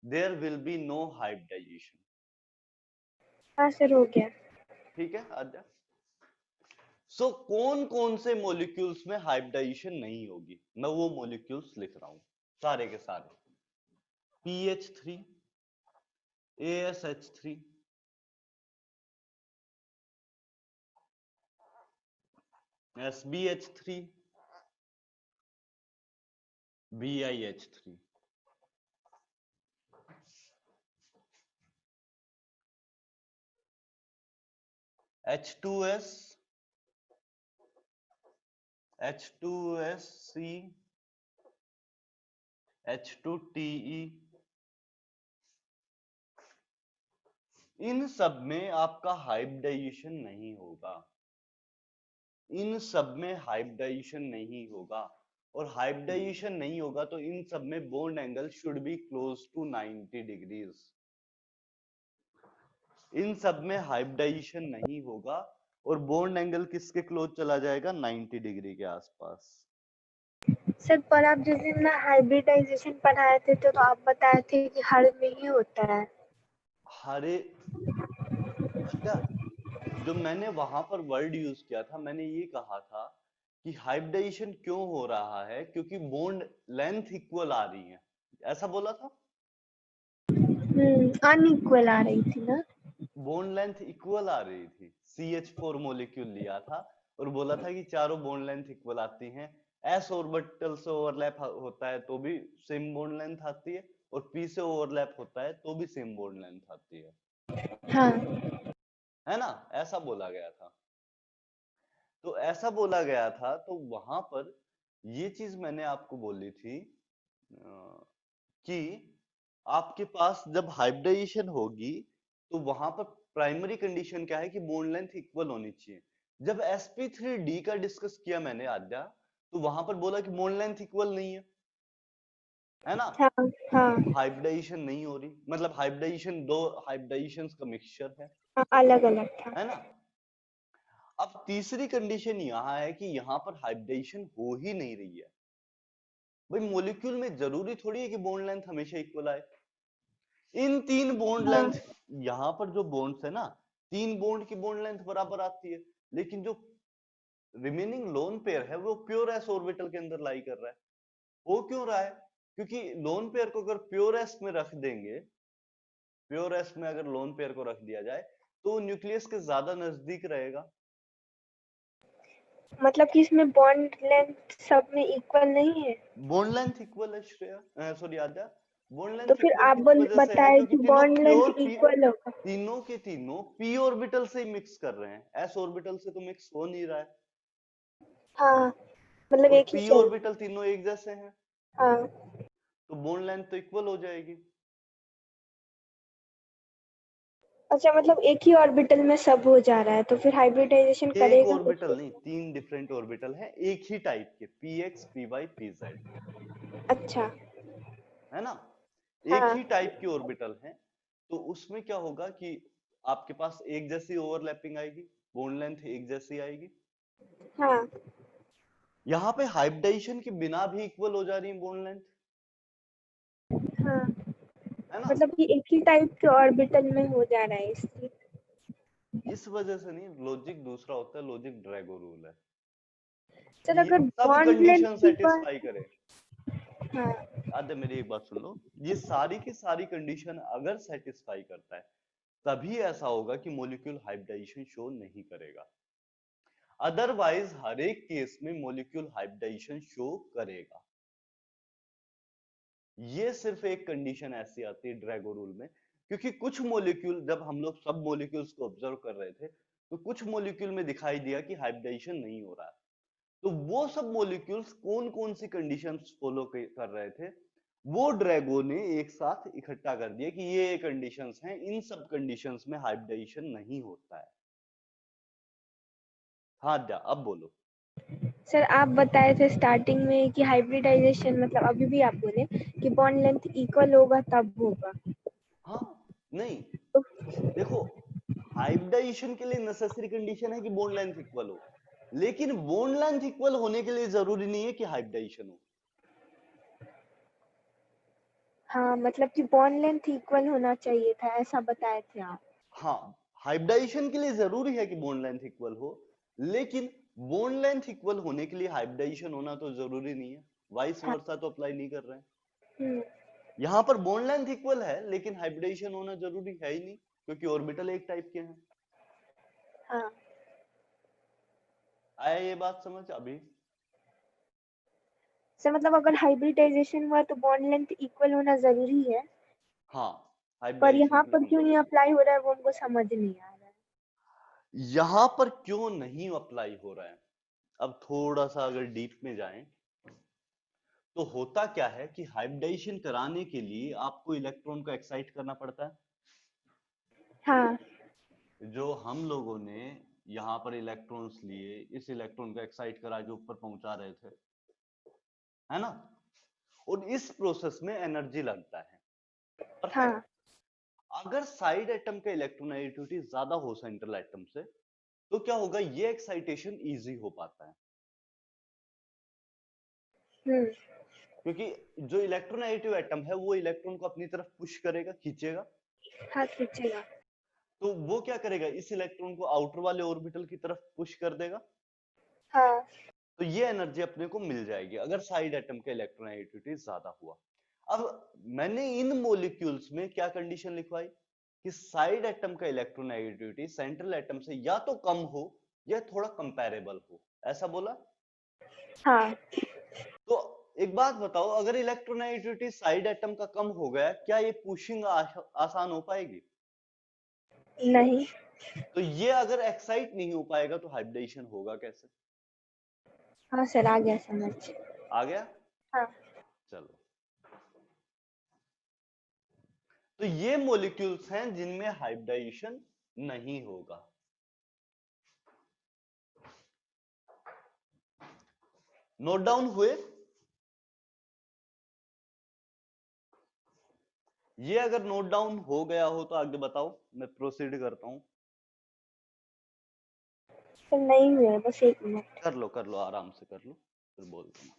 there will be no hybridization। हाँ sir, हो गया। ठीक है आद्या? सो कौन कौन से molecules में hybridisation नहीं होगी, मैं वो मॉलिक्यूल्स लिख रहा हूं सारे के सारे। PH3, ASH3, SBH3, BiH3, H2S, H2SC, H2TE, इन सब में आपका हाइब्रिडाइजेशन नहीं होगा। इन सब में हाइब्रिडाइजेशन नहीं होगा, और हाइब्रिडाइजेशन नहीं होगा तो इन सब में bond angle should be close to 90 degrees. इन सब में हाइब्रिडाइजेशन नहीं होगा और बॉन्ड एंगल किसके क्लोज चला जाएगा, 90 डिग्री के आसपास। सर पर आप जिस दिन ना हाइब्रिडाइजेशन पढ़ाए थे तो आप बताए थे कि हर में ही होता है। हरे अच्छा, जो मैंने वहां पर वर्ड यूज किया था, मैंने ये कहा था कि हाइब्रिडाइजेशन क्यों हो रहा है, क्योंकि बॉन्ड लेंथ इक्वल आ रही है, ऐसा बोला था। अनइक्वल आ रही थी ना। बॉन्ड लेंथ इक्वल आ रही थी, CH4 मॉलिक्यूल लिया था और बोला था कि चारों बॉन्ड लेंथ इक्वल आती हैं, s ऑर्बिटल से ओवरलैप होता है तो भी सेम बॉन्ड लेंथ आती है, और p से ओवरलैप होता है तो भी सेम बॉन्ड लेंथ आती हाँ है ना, ऐसा बोला गया था। तो ऐसा बोला गया था, तो वहां पर ये चीज मैंने आपको बोली थी कि आपके पास जब हाइब्रिडाइजेशन होगी तो वहां पर प्राइमरी कंडीशन क्या है कि बॉन्ड लेंथ इक्वल होनी चाहिए। जब sp3d का डिस्कस किया मैंने आद्या, तो वहां पर बोला कि बॉन्ड लेंथ इक्वल नहीं है ना, हाँ हाँ हाइब्रिडाइजेशन नहीं हो रही, मतलब हाइब्रिडाइजेशन दो हाइब्रिडाइजेशंस का मिक्सचर हाँ, अलग अलग था। है ना। अब तीसरी कंडीशन यहाँ है कि यहाँ पर हाइब्रिडाइजेशन हो ही नहीं रही है। भाई मॉलिक्यूल में जरूरी थोड़ी है कि बॉन्ड लेंथ हमेशा इक्वल आए। इन तीन बॉन्ड हाँ लेंथ, यहाँ पर जो बॉन्ड्स है ना, तीन बॉन्ड की बॉन्ड लेंथ बराबर आती है, लेकिन जो रिमेनिंग लोन पेयर है वो प्योर एस ऑर्बिटल के अंदर लाई कर रहा है। वो क्यों रहा है, क्योंकि लोन पेयर को अगर प्योर एस में रख देंगे, प्योर एस में अगर लोन पेयर को रख दिया जाए तो न्यूक्लियस के ज्यादा नजदीक रहेगा। मतलब कि इसमें बॉन्ड लेंथ सब में इक्वल नहीं है। बॉन्ड लेंथ इक्वल है श्रेया, सॉरी आद्या, बॉन्ड तो लेंथ फिर इक्वल आप किस वजह से है, बताए क्योंकि कि तीनों बॉन्ड प्योर लेंथ इक्वल होगा। तीनों के तीनों p ऑर्बिटल से ही मिक्स कर रहे हैं, s ऑर्बिटल से तो मिक्स हो नहीं रहा है, हाँ मतलब और एक ही p सेल। ऑर्बिटल तीनों एक जैसे हैं, हाँ तो बॉन्ड लेंथ तो इक्वल हो जाएगी। अच्छा, मतलब एक ही ऑर्बिटल में सब हो जा रहा है तो फिर हाइब्रिडाइजेशन एक करेगा ऑर्बिटल कैसे? नहीं, तीन डिफरेंट ऑर्बिटल हैं एक ही टाइप के, px py pz, अच्छा है ना, एक हाँ ही टाइप की ऑर्बिटल हैं। तो उसमें क्या होगा कि आपके पास एक जैसी ओवरलैपिंग आएगी, बॉन्ड लेंथ एक जैसी आएगी। हाँ यहाँ पे हाइब्रिडाइजेशन के बिना भी इक्वल हो जा रही है बॉन्ड लेंथ, हाँ है ना। मतलब कि एक ही टाइप के ऑर्बिटल में हो जा रहा है इसलिए। इस वजह से नहीं, लॉजिक दूसरा होता है, लॉजिक ड्रैगो रूल है सर कि अगर सब बॉन्ड लेंथ कंडीशन की सेटिस्फाई करे। हाँ आदे मेरी एक बात सुन लो, ये सारी की सारी कंडीशन अगर सेटिस्फाई करता है तभी ऐसा होगा कि मॉलिक्यूल हाइब्रिडाइजेशन शो नहीं करेगा, अदरवाइज हर एक केस में मॉलिक्यूल हाइब्रिडाइजेशन शो करेगा। ये सिर्फ एक कंडीशन ऐसी आती है ड्रैगो रूल में, क्योंकि कुछ मॉलिक्यूल, जब हम लोग सब मॉलिक्यूल्स को ऑब्जर्व कर रहे थे तो कुछ मॉलिक्यूल में दिखाई दिया कि हाइब्रिडाइजेशन नहीं हो रहा है। तो वो सब मॉलिक्यूल्स कौन कौन सी कंडीशंस फॉलो कर रहे थे, वो ड्रैगो ने एक साथ इकट्ठा कर दिया कि ये कंडीशंस हैं, इन सब कंडीशंस में हाइब्रिडाइजेशन नहीं होता है। हाँ क्या, अब बोलो। सर आप बताए थे स्टार्टिंग में कि हाइब्रिडाइजेशन मतलब अभी भी आप बोले कि बॉन्ड लेंथ इक्वल होगा तब होगा। हाँ नहीं, तो देखो हाइब्रिडाइजेशन के लिए नेसेसरी कंडीशन है कि बॉन्ड लेंथ इक्वल हो, लेकिन बॉन्ड लेंथ इक्वल होने के लिए जरूरी नहीं है कि हाइब्रिडाइजेशन हो। हाँ मतलब कि बॉन्ड लेंथ इक्वल होना चाहिए था ऐसा बताए थे आप। हाँ, हाइब्रिडाइजेशन के लिए जरूरी है कि बॉन्ड लेंथ इक्वल हो, लेकिन बॉन्ड लेंथ इक्वल होने के लिए हाइब्रिडाइजेशन होना तो जरूरी नहीं है, वाइस हाँ वर्सा तो अप्लाई नहीं कर रहे हैं। हम्म, यहाँ पर बॉन्ड लेंथ इक्वल है लेकिन हाइब्रिडाइजेशन होना जरूरी है ही नहीं, क्योंकि ऑर्बिटल एक टाइप के हैं। हाँ आया ये बात समझ अभी। सर मतलब अगर हाइब्रिडाइजेशन हुआ तो बॉन्ड लेंथ इक्वल होना जरूरी है, हाँ, पर हाइब्रिडाइजेशन यहाँ के लिए पर क्यों नहीं कंपलसरी, अप्लाई हो रहा है वो हमको समझ नहीं आ रहा है। यहाँ पर क्यों नहीं अप्लाई हो रहा है, अब थोड़ा सा अगर डीप में जाएं तो होता क्या है कि हाइब्रिडाइजेशन कराने के लिए आपको इलेक्ट्रॉन को एक्साइट करना पड़ता है, हाँ जो हम लोगों ने यहाँ पर इलेक्ट्रॉन्स लिए, इस इलेक्ट्रॉन को एक्साइट करा के ऊपर पहुंचा रहे थे, है ना। और इस प्रोसेस में एनर्जी लगता है। परफेक्ट। हाँ अगर साइड एटम का इलेक्ट्रोनेगेटिविटी ज्यादा हो सेंट्रल एटम से, तो क्या होगा, ये एक्साइटेशन इजी हो पाता है, क्योंकि जो इलेक्ट्रोनेगेटिव एटम है वो इलेक्ट्रॉन को अपनी तरफ पुश करेगा, खींचेगा। हाँ खींचेगा। तो वो क्या करेगा, इस इलेक्ट्रॉन को आउटर वाले ऑर्बिटल की तरफ पुश कर देगा। हाँ तो ये एनर्जी अपने को मिल जाएगी अगर साइड एटम का इलेक्ट्रोनेगेटिविटी ज्यादा हुआ। अब मैंने इन मॉलिक्यूल्स में क्या कंडीशन लिखवाई कि साइड एटम का इलेक्ट्रोनेगेटिविटी सेंट्रल एटम से या तो कम हो या थोड़ा कंपैरेबल हो, ऐसा बोला। हाँ तो एक बात बताओ, अगर इलेक्ट्रोनेगेटिविटी साइड एटम का कम हो गया, क्या ये पुशिंग आसान हो पाएगी? नहीं। तो ये अगर एक्साइट नहीं हो पाएगा तो हाइब्रिडेशन होगा कैसे? हाँ सर आ गया समझ। आ गया। हाँ चलो, तो ये मॉलिक्यूल्स हैं जिनमें हाइब्रिडाइजेशन नहीं होगा। नोट डाउन हुए? ये अगर नोट डाउन हो गया हो तो आगे बताओ, मैं प्रोसीड करता हूं। सर नहीं हुए, बस 1 मिनट। कर लो आराम से कर लो, फिर बोलता हूं।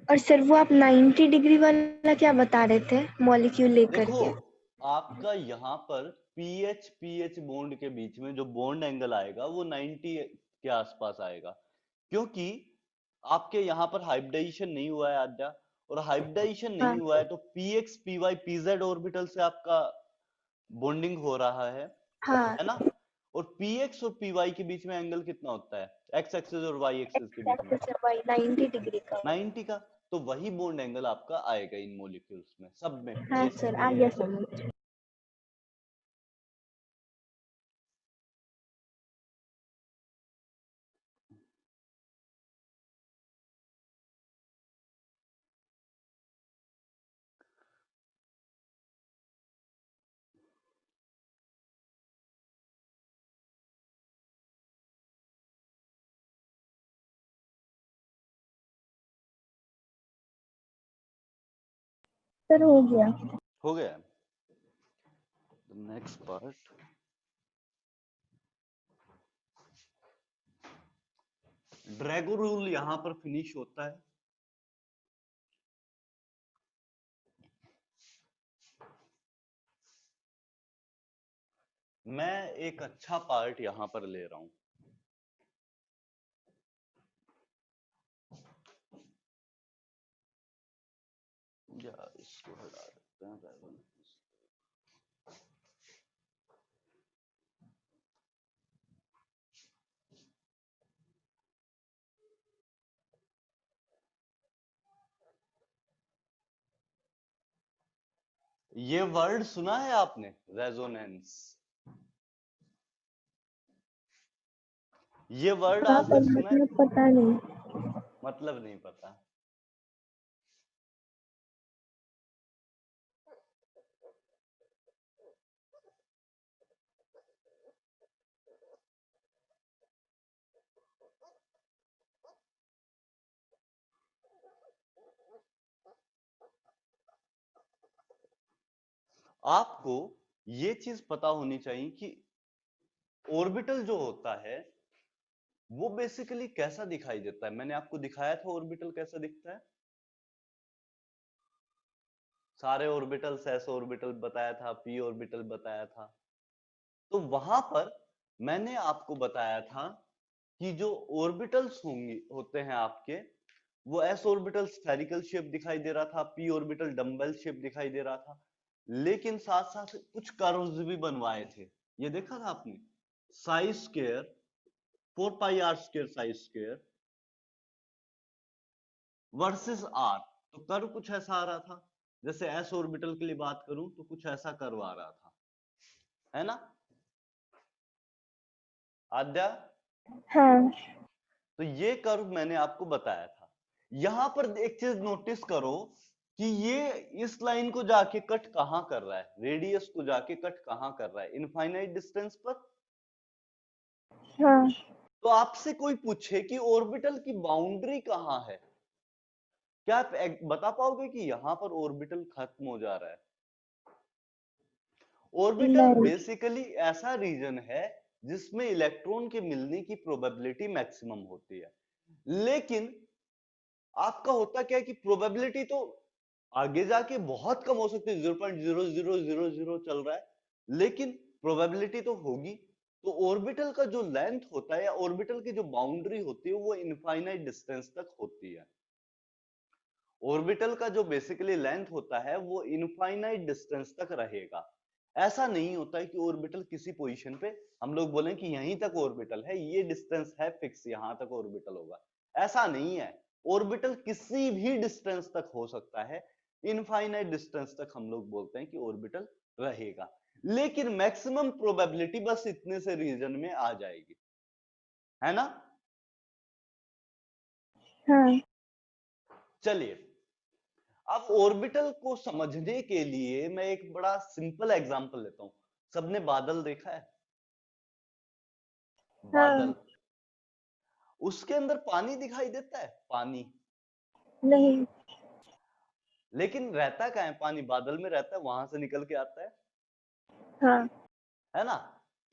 और सर वो आप 90 डिग्री वाला क्या बता रहे थे मॉलिक्यूल लेकर देखो, के? आपका यहाँ पर पीएच पीएच बॉन्ड के बीच में जो बॉन्ड एंगल आएगा वो 90 के आसपास आएगा, क्योंकि आपके यहाँ पर हाइब्रिडाइजेशन नहीं हुआ है आद्या, और हाइब्रिडाइजेशन हाँ नहीं हुआ है तो पीएक्स पीवाई पीजेड ऑर्बिटल से आपका बॉन्डिंग हो रहा हाँ है ना। और पीएक्स और पीवाई के बीच में एंगल कितना होता है, एक्स एक्सिस और वाई एक्सिस के बीच में? 90 डिग्री का। 90 का। तो वही बॉन्ड एंगल आपका आएगा इन मॉलिक्यूल्स में, सब में, हाँ पीएच सर आ गया समझ। सर हो गया। हो गया। नेक्स्ट पार्ट, ड्रैगो रूल यहां पर फिनिश होता है। मैं एक अच्छा पार्ट यहां पर ले रहा हूं। या इसको हटा देते हैं, ड्रैगन। ये वर्ड सुना है आपने, रेजोनेंस? ये वर्ड हाँ आज पर तक सुना है? मतलब पता नहीं। मतलब नहीं पता। आपको ये चीज पता होनी चाहिए कि ऑर्बिटल जो होता है वो बेसिकली कैसा दिखाई देता है। मैंने आपको दिखाया था ऑर्बिटल कैसा दिखता है, सारे ऑर्बिटल्स, एस ऑर्बिटल बताया था, पी ऑर्बिटल बताया था। तो वहां पर मैंने आपको बताया था कि जो ऑर्बिटल्स होंगे होते हैं आपके, वो एस ऑर्बिटल स्फेरिकल शेप दिखाई दे रहा था, पी ऑर्बिटल डम्बेल शेप दिखाई दे रहा था, लेकिन साथ साथ कुछ कर्व्स भी बनवाए थे। ये देखा था आपने, psi square, 4 pi R square psi square versus R. तो कर्व कुछ ऐसा आ रहा था, जैसे एस ऑर्बिटल के लिए बात करूं तो कुछ ऐसा कर्व आ रहा था, है ना आद्या? हाँ तो ये कर्व मैंने आपको बताया था। यहां पर एक चीज नोटिस करो कि ये इस लाइन को जाके कट कहां कर रहा है, रेडियस को जाके कट कहां कर रहा है, इनफाइनाइट डिस्टेंस पर। हाँ तो आपसे कोई पूछे कि ऑर्बिटल की बाउंड्री कहां है, क्या आप बता पाओगे कि यहां पर ऑर्बिटल खत्म हो जा रहा है? ऑर्बिटल नहीं। बेसिकली ऐसा रीजन है जिसमें इलेक्ट्रॉन के मिलने की प्रोबेबिलिटी मैक्सिमम होती है। लेकिन आपका होता क्या है कि प्रोबेबिलिटी तो आगे जाके बहुत कम हो सकती है, 0.0000 चल रहा है, लेकिन प्रोबेबिलिटी तो होगी। तो ऑर्बिटल का जो लेंथ होता है या ऑर्बिटल की जो बाउंड्री होती है वो इनफाइनाइट डिस्टेंस तक होती है। ऑर्बिटल का जो बेसिकली लेंथ होता है वो इनफाइनाइट डिस्टेंस तक रहेगा। ऐसा नहीं होता है कि ऑर्बिटल किसी पोजीशन पे हम लोग बोलें कि यहीं तक ऑर्बिटल है, ये डिस्टेंस है फिक्स, यहां तक ऑर्बिटल होगा, ऐसा नहीं है। ऑर्बिटल किसी भी डिस्टेंस तक हो सकता है, इनफाइनाइट डिस्टेंस तक हम लोग बोलते हैं कि ऑर्बिटल रहेगा। लेकिन मैक्सिमम प्रोबेबिलिटी बस इतने से रीजन में आ जाएगी, है ना? हाँ चलिए, अब ऑर्बिटल को समझने के लिए मैं एक बड़ा सिंपल एग्जांपल लेता हूं। सबने बादल देखा है? बादल, हाँ। उसके अंदर पानी दिखाई देता है? पानी, नहीं। लेकिन रहता कहाँ है पानी? बादल में रहता है, वहां से निकल के आता है हाँ है ना?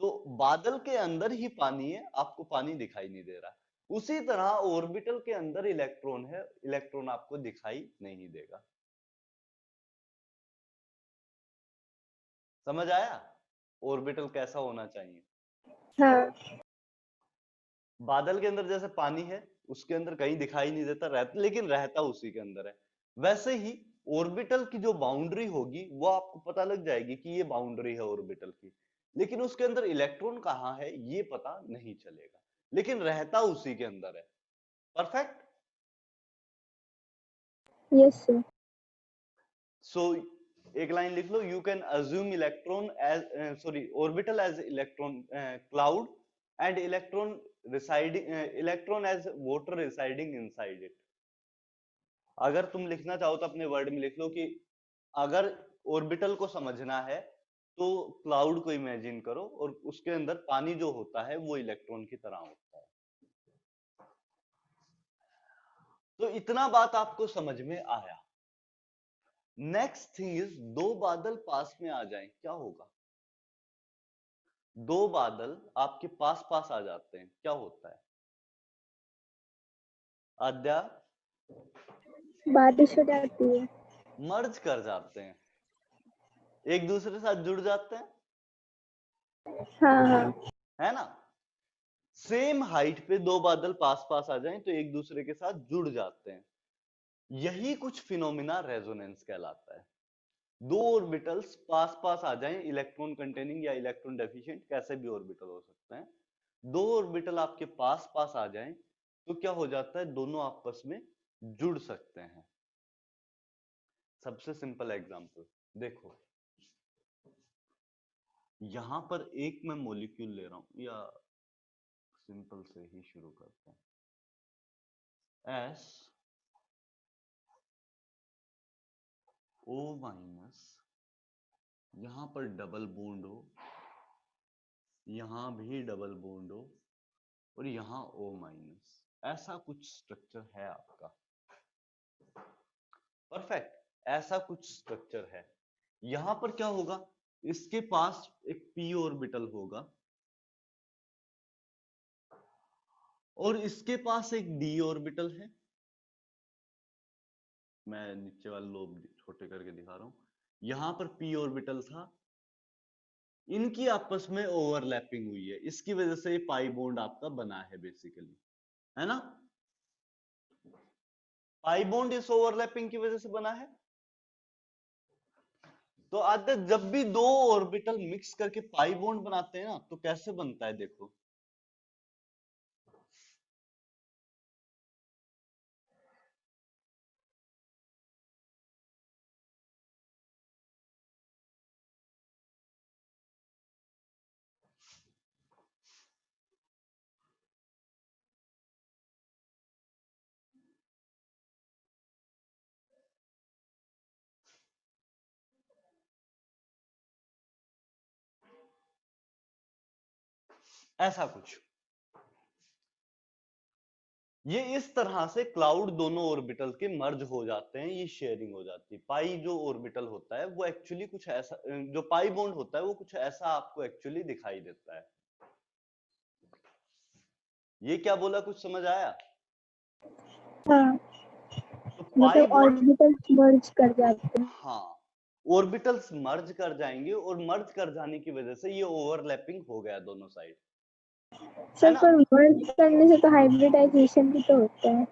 तो बादल के अंदर ही पानी है, आपको पानी दिखाई नहीं दे रहा। उसी तरह ऑर्बिटल के अंदर इलेक्ट्रॉन है, इलेक्ट्रॉन आपको दिखाई नहीं देगा। समझ आया ऑर्बिटल कैसा होना चाहिए? हाँ बादल के अंदर जैसे पानी है, उसके अंदर कहीं दिखाई नहीं देता, रहता लेकिन रहता उसी के अंदर है। वैसे ही ऑर्बिटल की जो बाउंड्री होगी वो आपको पता लग जाएगी कि ये बाउंड्री है ऑर्बिटल की, लेकिन उसके अंदर इलेक्ट्रॉन कहाँ है ये पता नहीं चलेगा, लेकिन रहता उसी के अंदर है। परफेक्ट। Yes sir. सो एक लाइन लिख लो, you can assume electron as orbital as electron cloud and electron as water residing inside it. अगर तुम लिखना चाहो तो अपने वर्ड में लिख लो कि अगर ऑर्बिटल को समझना है तो क्लाउड को इमेजिन करो और उसके अंदर पानी जो होता है वो इलेक्ट्रॉन की तरह होता है। तो इतना बात आपको समझ में आया। नेक्स्ट थिंग इज, दो बादल पास में आ जाएं क्या होगा? दो बादल आपके पास पास आ जाते हैं, क्या होता है? आद्या, बारिश हो जाती है। मर्ज कर जाते हैं, एक दूसरे के साथ जुड़ जाते हैं, हाँ हाँ। है ना? सेम हाइट पे दो बादल पास पास आ जाएं तो एक दूसरे के साथ जुड़ जाते हैं। यही कुछ फिनोमिना रेजोनेंस कहलाता है। दो ऑर्बिटल्स पास पास आ जाएं, इलेक्ट्रॉन कंटेनिंग या इलेक्ट्रॉन डेफिशिएंट, कैसे भी ऑर्बिटल हो सकते हैं, दो ऑर्बिटल आपके पास पास आ जाएं तो क्या हो जाता है? दोनों आपस में जुड़ सकते हैं। सबसे सिंपल एग्जांपल देखो, यहां पर एक मैं मॉलिक्यूल ले रहा हूं, या सिंपल से ही शुरू करते हैं। एस ओ माइनस, यहां पर डबल बॉन्ड हो, यहां भी डबल बॉन्ड हो, और यहां O माइनस, ऐसा कुछ स्ट्रक्चर है आपका। परफेक्ट, ऐसा कुछ स्ट्रक्चर है। यहां पर क्या होगा? इसके पास एक p ऑर्बिटल होगा और इसके पास एक d ऑर्बिटल है। मैं नीचे वाले लोब छोटे करके दिखा रहा हूं। यहां पर p ऑर्बिटल था, इनकी आपस में ओवरलैपिंग हुई है, इसकी वजह से ये पाई बॉन्ड आपका बना है बेसिकली, है ना? पाई बॉन्ड इस ओवरलैपिंग की वजह से बना है। तो आदत, जब भी दो ऑर्बिटल मिक्स करके पाई बॉन्ड बनाते हैं ना, तो कैसे बनता है देखो, ऐसा कुछ। ये इस तरह से क्लाउड दोनों ऑर्बिटल के मर्ज हो जाते हैं, ये शेयरिंग हो जाती है। पाई जो ऑर्बिटल होता है वो एक्चुअली कुछ ऐसा, जो पाई बॉन्ड होता है वो कुछ ऐसा आपको एक्चुअली दिखाई देता है। ये क्या बोला, कुछ समझ आया? हाँ, तो पाई मतलब बॉन्ड, ऑर्बिटल्स मर्ज कर जाते हैं। हाँ, ऑर्बिटल्स मर्ज कर जाएंगे और मर्ज कर जाने की वजह से ये ओवरलैपिंग हो गया दोनों साइड, है सर ना? पर मर्ज करने से तो हाइब्रिडाइजेशन भी तो होता है।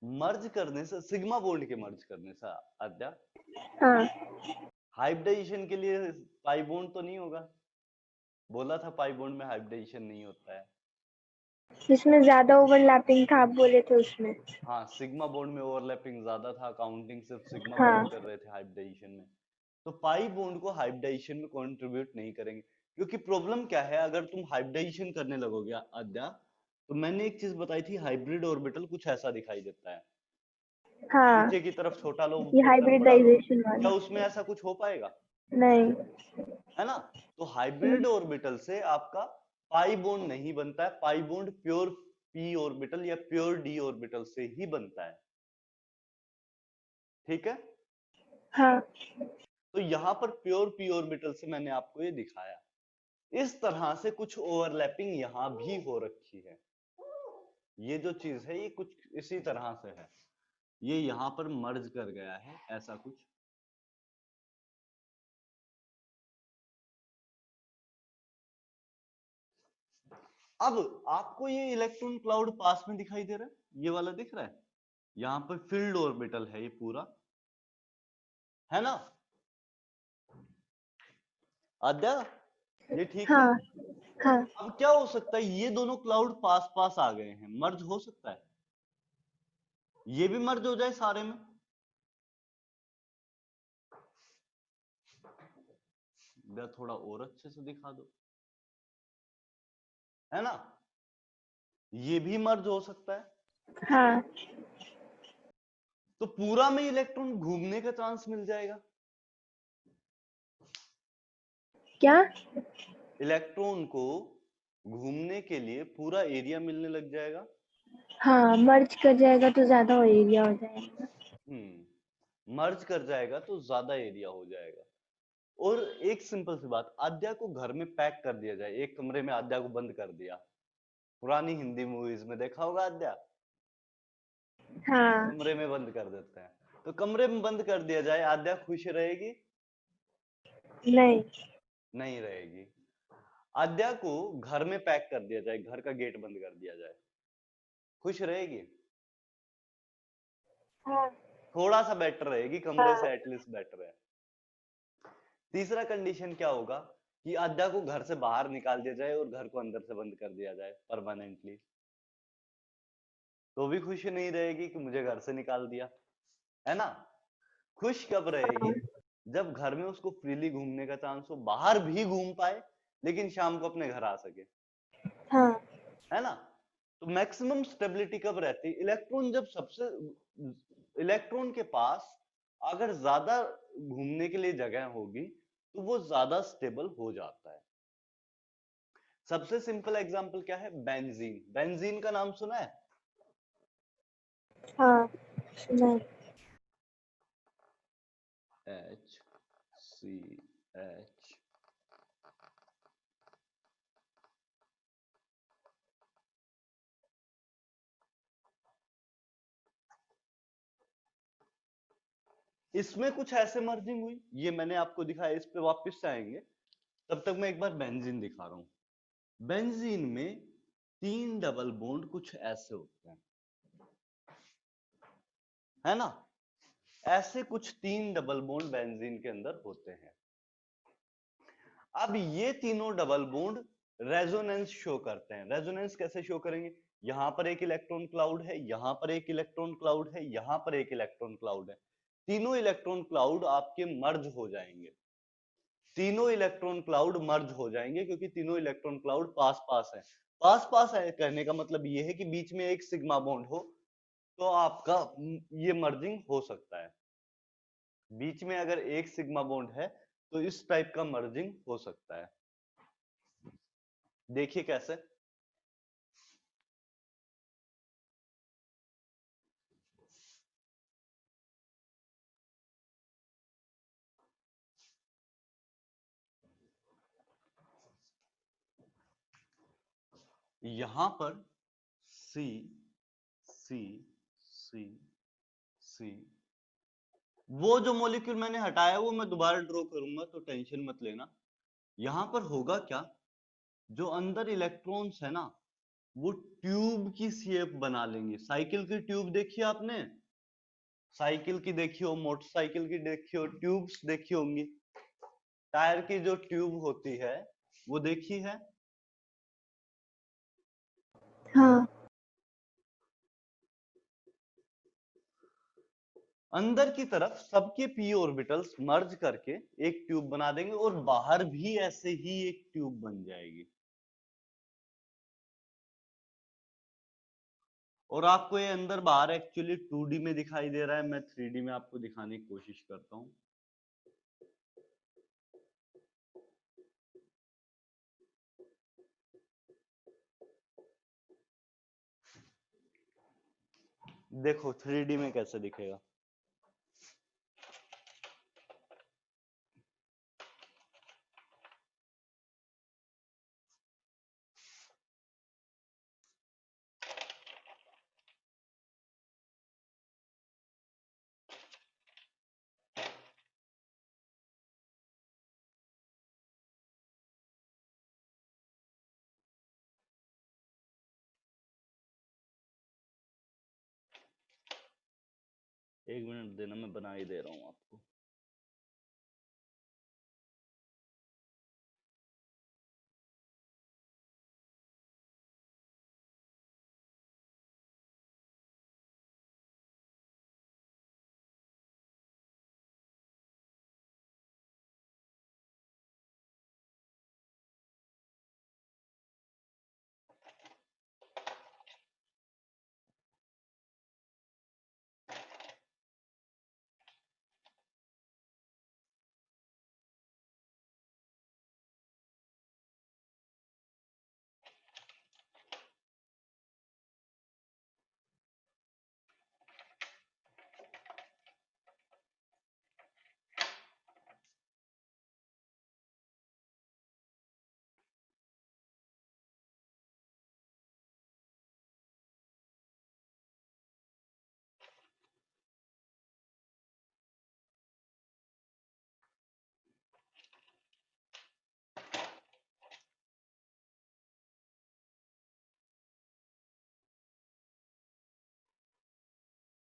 मर्ज करने से, सिग्मा बॉन्ड के मर्ज करने से आद्या, हाँ, हाइब्रिडाइजेशन के लिए पाई बॉन्ड तो नहीं होगा। बोला था पाई बॉन्ड में हाइब्रिडाइजेशन नहीं होता है। जिसमें ज्यादा ओवरलैपिंग था आप बोले थे उसमें। हाँ, सिग्मा बॉन्ड में ओवरलैपिंग ज्यादा था, काउंटिंग सिर्फ सिग्मा हाँ। बॉन्ड कर रहे थे हाइब्रिडाइजेशन में। तो पाई बॉन्ड को हाइब्रिडाइजेशन में कंट्रीब्यूट नहीं करेंगे, क्योंकि प्रॉब्लम क्या है, अगर तुम हाइब्रिडाइजेशन करने लगोगे आद्या, तो मैंने एक चीज बताई थी, हाइब्रिड ऑर्बिटल कुछ ऐसा दिखाई देता है। हाँ, नीचे की तरफ छोटा लो, ये ऊपर की तरफ बड़ा लो, हाइब्रिडाइजेशन क्या वाला। उसमें ऐसा कुछ हो पाएगा? नहीं। है ना? तो हाइब्रिड ऑर्बिटल से आपका पाई बॉन्ड नहीं बनता है। Pi bond pure P orbital या प्योर डी ऑर्बिटल से ही बनता है। ठीक है? हाँ, तो यहां पर प्योर पी ऑर्बिटल से मैंने आपको ये दिखाया। इस तरह से कुछ ओवरलैपिंग यहां भी हो रखी है। ये जो चीज है ये कुछ इसी तरह से है, ये यहां पर मर्ज कर गया है, ऐसा कुछ। अब आपको ये इलेक्ट्रॉन क्लाउड पास में दिखाई दे रहा है, ये वाला दिख रहा है, यहां पर फील्ड ऑर्बिटल है ये पूरा, है ना आद्या? ये ठीक है? हाँ, हाँ। अब क्या हो सकता है, ये दोनों क्लाउड पास पास आ गए हैं, मर्ज हो सकता है, ये भी मर्ज हो जाए सारे में। थोड़ा और अच्छे से दिखा दो, है ना? ये भी मर्ज हो सकता है। हाँ, तो पूरा में इलेक्ट्रॉन घूमने का चांस मिल जाएगा। क्या? इलेक्ट्रॉन को घूमने के लिए पूरा एरिया मिलने लग जाएगा। हाँ, मर्ज कर जाएगा तो ज्यादा एरिया हो जाएगा। मर्ज कर जाएगा तो ज्यादा एरिया हो जाएगा। और एक सिंपल सी बात, आद्या को घर में पैक कर दिया जाए, एक कमरे में आद्या को बंद कर दिया, पुरानी हिंदी मूवीज में देखा होगा आद्या, हाँ, कमरे में बंद कर देते हैं। तो कमरे में बंद कर दिया जाए, आद्या खुश रहेगी? नहीं। नहीं रहेगी। आद्या को घर में पैक कर दिया जाए, घर का गेट बंद कर दिया जाए, खुश रहेगी? हाँ, थोड़ा सा बेटर रहेगी, कमरे हाँ। से एटलीस्ट बेटर है। तीसरा कंडीशन क्या होगा कि आद्या को घर से बाहर निकाल दिया जाए और घर को अंदर से बंद कर दिया जाए परमानेंटली, तो भी खुश नहीं रहेगी कि मुझे घर से निकाल दिया, है ना? खुश कब रहेगी? जब घर में उसको फ्रीली घूमने का चांस हो, बाहर भी घूम पाए लेकिन शाम को अपने घर आ सके, हाँ, है ना? तो मैक्सिमम स्टेबिलिटी कब रहती है? इलेक्ट्रॉन जब सबसे, इलेक्ट्रॉन के पास अगर ज्यादा घूमने के लिए जगह होगी तो वो ज्यादा स्टेबल हो जाता है। सबसे सिंपल एग्जांपल क्या है? बेंजीन। बेंजीन का नाम सुना है? हाँ, सुना है। HCH, इसमें कुछ ऐसे मर्जिंग हुई, ये मैंने आपको दिखाया, इस पे वापस से आएंगे, तब तक मैं एक बार बेंजीन दिखा रहा हूं। बेंजीन में 3 डबल बॉन्ड कुछ ऐसे होते हैं, है ना? ऐसे कुछ 3 डबल बॉन्ड बेंजीन के अंदर होते हैं। अब ये तीनों डबल बॉन्ड रेजोनेंस शो करते हैं। रेजोनेंस कैसे शो करेंगे? यहां पर एक इलेक्ट्रॉन क्लाउड है, यहां पर एक इलेक्ट्रॉन क्लाउड है, यहां पर एक इलेक्ट्रॉन क्लाउड है, तीनों इलेक्ट्रॉन क्लाउड आपके मर्ज हो जाएंगे। तीनों इलेक्ट्रॉन क्लाउड मर्ज हो जाएंगे क्योंकि तीनों इलेक्ट्रॉन क्लाउड पास पास है। पास पास है कहने का मतलब ये है कि बीच में एक सिग्मा बॉन्ड हो तो आपका ये मर्जिंग हो सकता है। बीच में अगर एक सिग्मा बॉन्ड है तो इस टाइप का मर्जिंग हो सकता है। देखिए कैसे। यहां पर सी सी सी सी, वो जो मॉलिक्यूल मैंने हटाया वो मैं दोबारा ड्रॉ करूंगा, तो टेंशन मत लेना। यहां पर होगा क्या, जो अंदर इलेक्ट्रॉन्स है ना, वो ट्यूब की शेप बना लेंगे। साइकिल की ट्यूब देखी आपने, साइकिल की देखी हो, मोटरसाइकिल की देखी हो, ट्यूब्स देखी होंगी। टायर की जो ट्यूब होती है वो देखी है। हाँ। अंदर की तरफ सबके पी ऑर्बिटल्स मर्ज करके एक ट्यूब बना देंगे, और बाहर भी ऐसे ही एक ट्यूब बन जाएगी। और आपको ये अंदर बाहर एक्चुअली 2D में दिखाई दे रहा है, मैं 3D में आपको दिखाने की कोशिश करता हूं। देखो 3D में कैसे दिखेगा। एक मिनट देना, मैं बना ही दे रहा हूं आपको।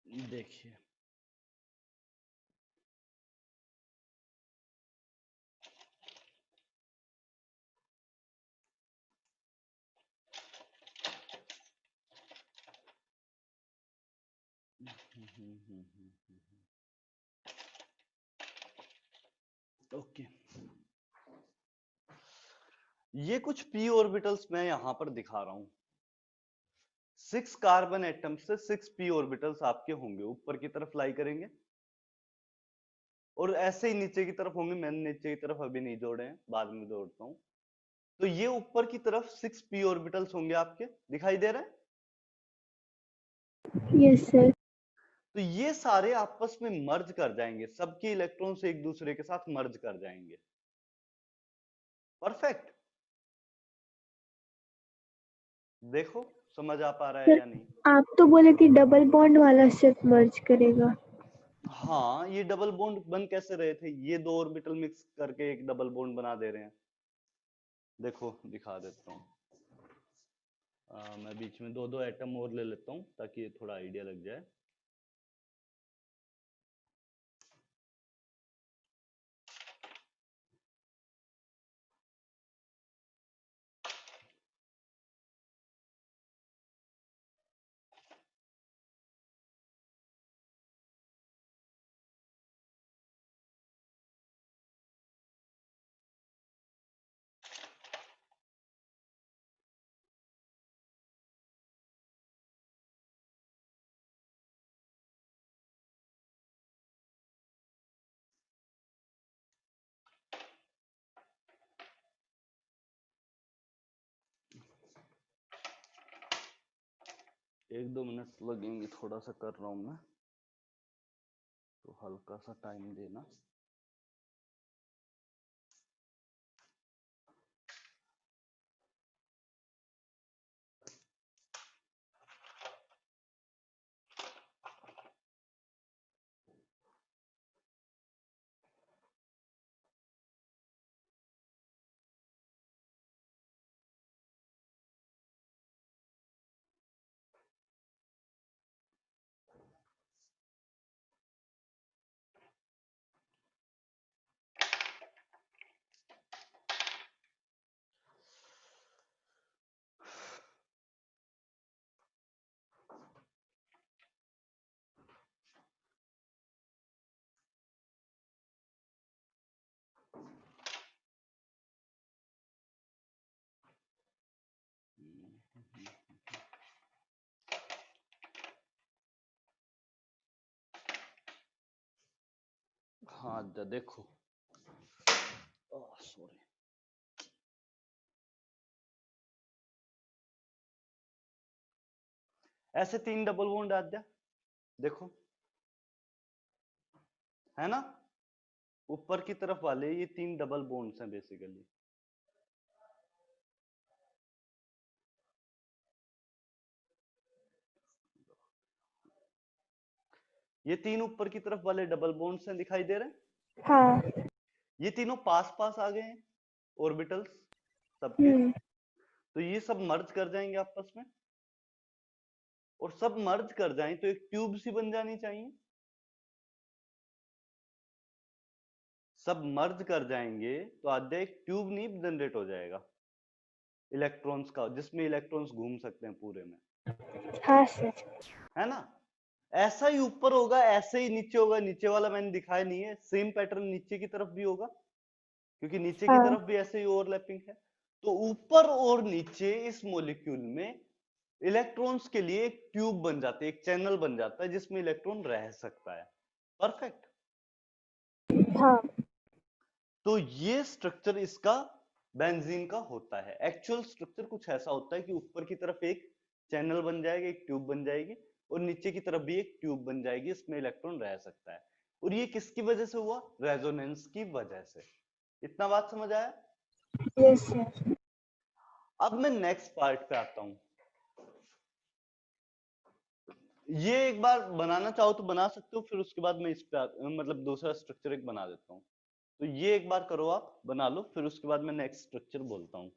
देखिए ओके, ये कुछ पी ऑर्बिटल्स मैं यहां पर दिखा रहा हूं। 6 कार्बन एटम से 6 पी ऑर्बिटल्स आपके होंगे, ऊपर की तरफ लाई करेंगे, और ऐसे ही नीचे की तरफ होंगे। मैंने नीचे की तरफ अभी नहीं जोड़े हैं, बाद में जोड़ता हूं। तो ये ऊपर की तरफ 6 पी ऑर्बिटल्स होंगे आपके, दिखाई दे रहे हैं। Yes sir. तो ये सारे आपस में मर्ज कर जाएंगे, सबके इलेक्ट्रॉन्स एक दूसरे के साथ मर्ज कर जाएंगे। परफेक्ट। देखो समझ आ पा रहा है सर या नहीं। आप तो बोले कि डबल बॉन्ड वाला सिर्फ मर्ज करेगा। हाँ, ये डबल बॉन्ड बन कैसे रहे थे, ये दो ऑर्बिटल मिक्स करके एक डबल बॉन्ड बना दे रहे हैं। देखो दिखा देता हूँ। मैं बीच में दो दो एटम और ले लेता हूँ ताकि ये थोड़ा आइडिया लग जाए। 1-2 मिनट लगेंगे, थोड़ा सा कर रहा हूं मैं, तो हल्का सा टाइम देना। हाँ देखो, सॉरी, ऐसे 3 डबल बॉन्ड आद्या, देखो, है ना, ऊपर की तरफ वाले ये 3 डबल बॉन्ड्स हैं बेसिकली। ये 3 ऊपर की तरफ वाले डबल बॉन्ड्स हैं, दिखाई दे रहे हैं? हाँ। ये तीनों पास पास आ गए हैं ऑर्बिटल्स सबके, तो ये सब मर्ज कर जाएंगे आपस में, और सब मर्ज कर जाएं तो एक ट्यूब सी बन जानी चाहिए। सब मर्ज कर जाएंगे तो आधे एक ट्यूब नहीं जनरेट हो जाएगा इलेक्ट्रॉन्स का, जिसमें इलेक्ट्रॉन्स घूम सकते हैं पूरे में। हाँ सर। है ना, ऐसा ही ऊपर होगा, ऐसे ही नीचे होगा। नीचे वाला मैंने दिखाया नहीं है, सेम पैटर्न नीचे की तरफ भी होगा, क्योंकि नीचे की हाँ। तरफ भी ऐसे ही ओवरलैपिंग है। तो ऊपर और नीचे इस मॉलिक्यूल में इलेक्ट्रॉन्स के लिए एक ट्यूब बन जाती है, एक चैनल बन जाता है जिसमें इलेक्ट्रॉन रह सकता है। परफेक्ट। हाँ। तो ये स्ट्रक्चर इसका बेंजीन का होता है। एक्चुअल स्ट्रक्चर कुछ ऐसा होता है कि ऊपर की तरफ एक चैनल बन जाएगा, एक ट्यूब बन जाएगी, और नीचे की तरफ भी एक ट्यूब बन जाएगी, इसमें इलेक्ट्रॉन रह सकता है। और ये किसकी वजह से हुआ? रेजोनेंस की वजह से। इतना बात समझ आया? Yes sir. अब मैं नेक्स्ट पार्ट पे आता हूं। ये एक बार बनाना चाहो तो बना सकते हो, फिर उसके बाद मैं इस पे मतलब दूसरा स्ट्रक्चर एक बना देता हूं। तो ये एक बार करो, आप बना लो, फिर उसके बाद मैं नेक्स्ट स्ट्रक्चर बोलता हूं।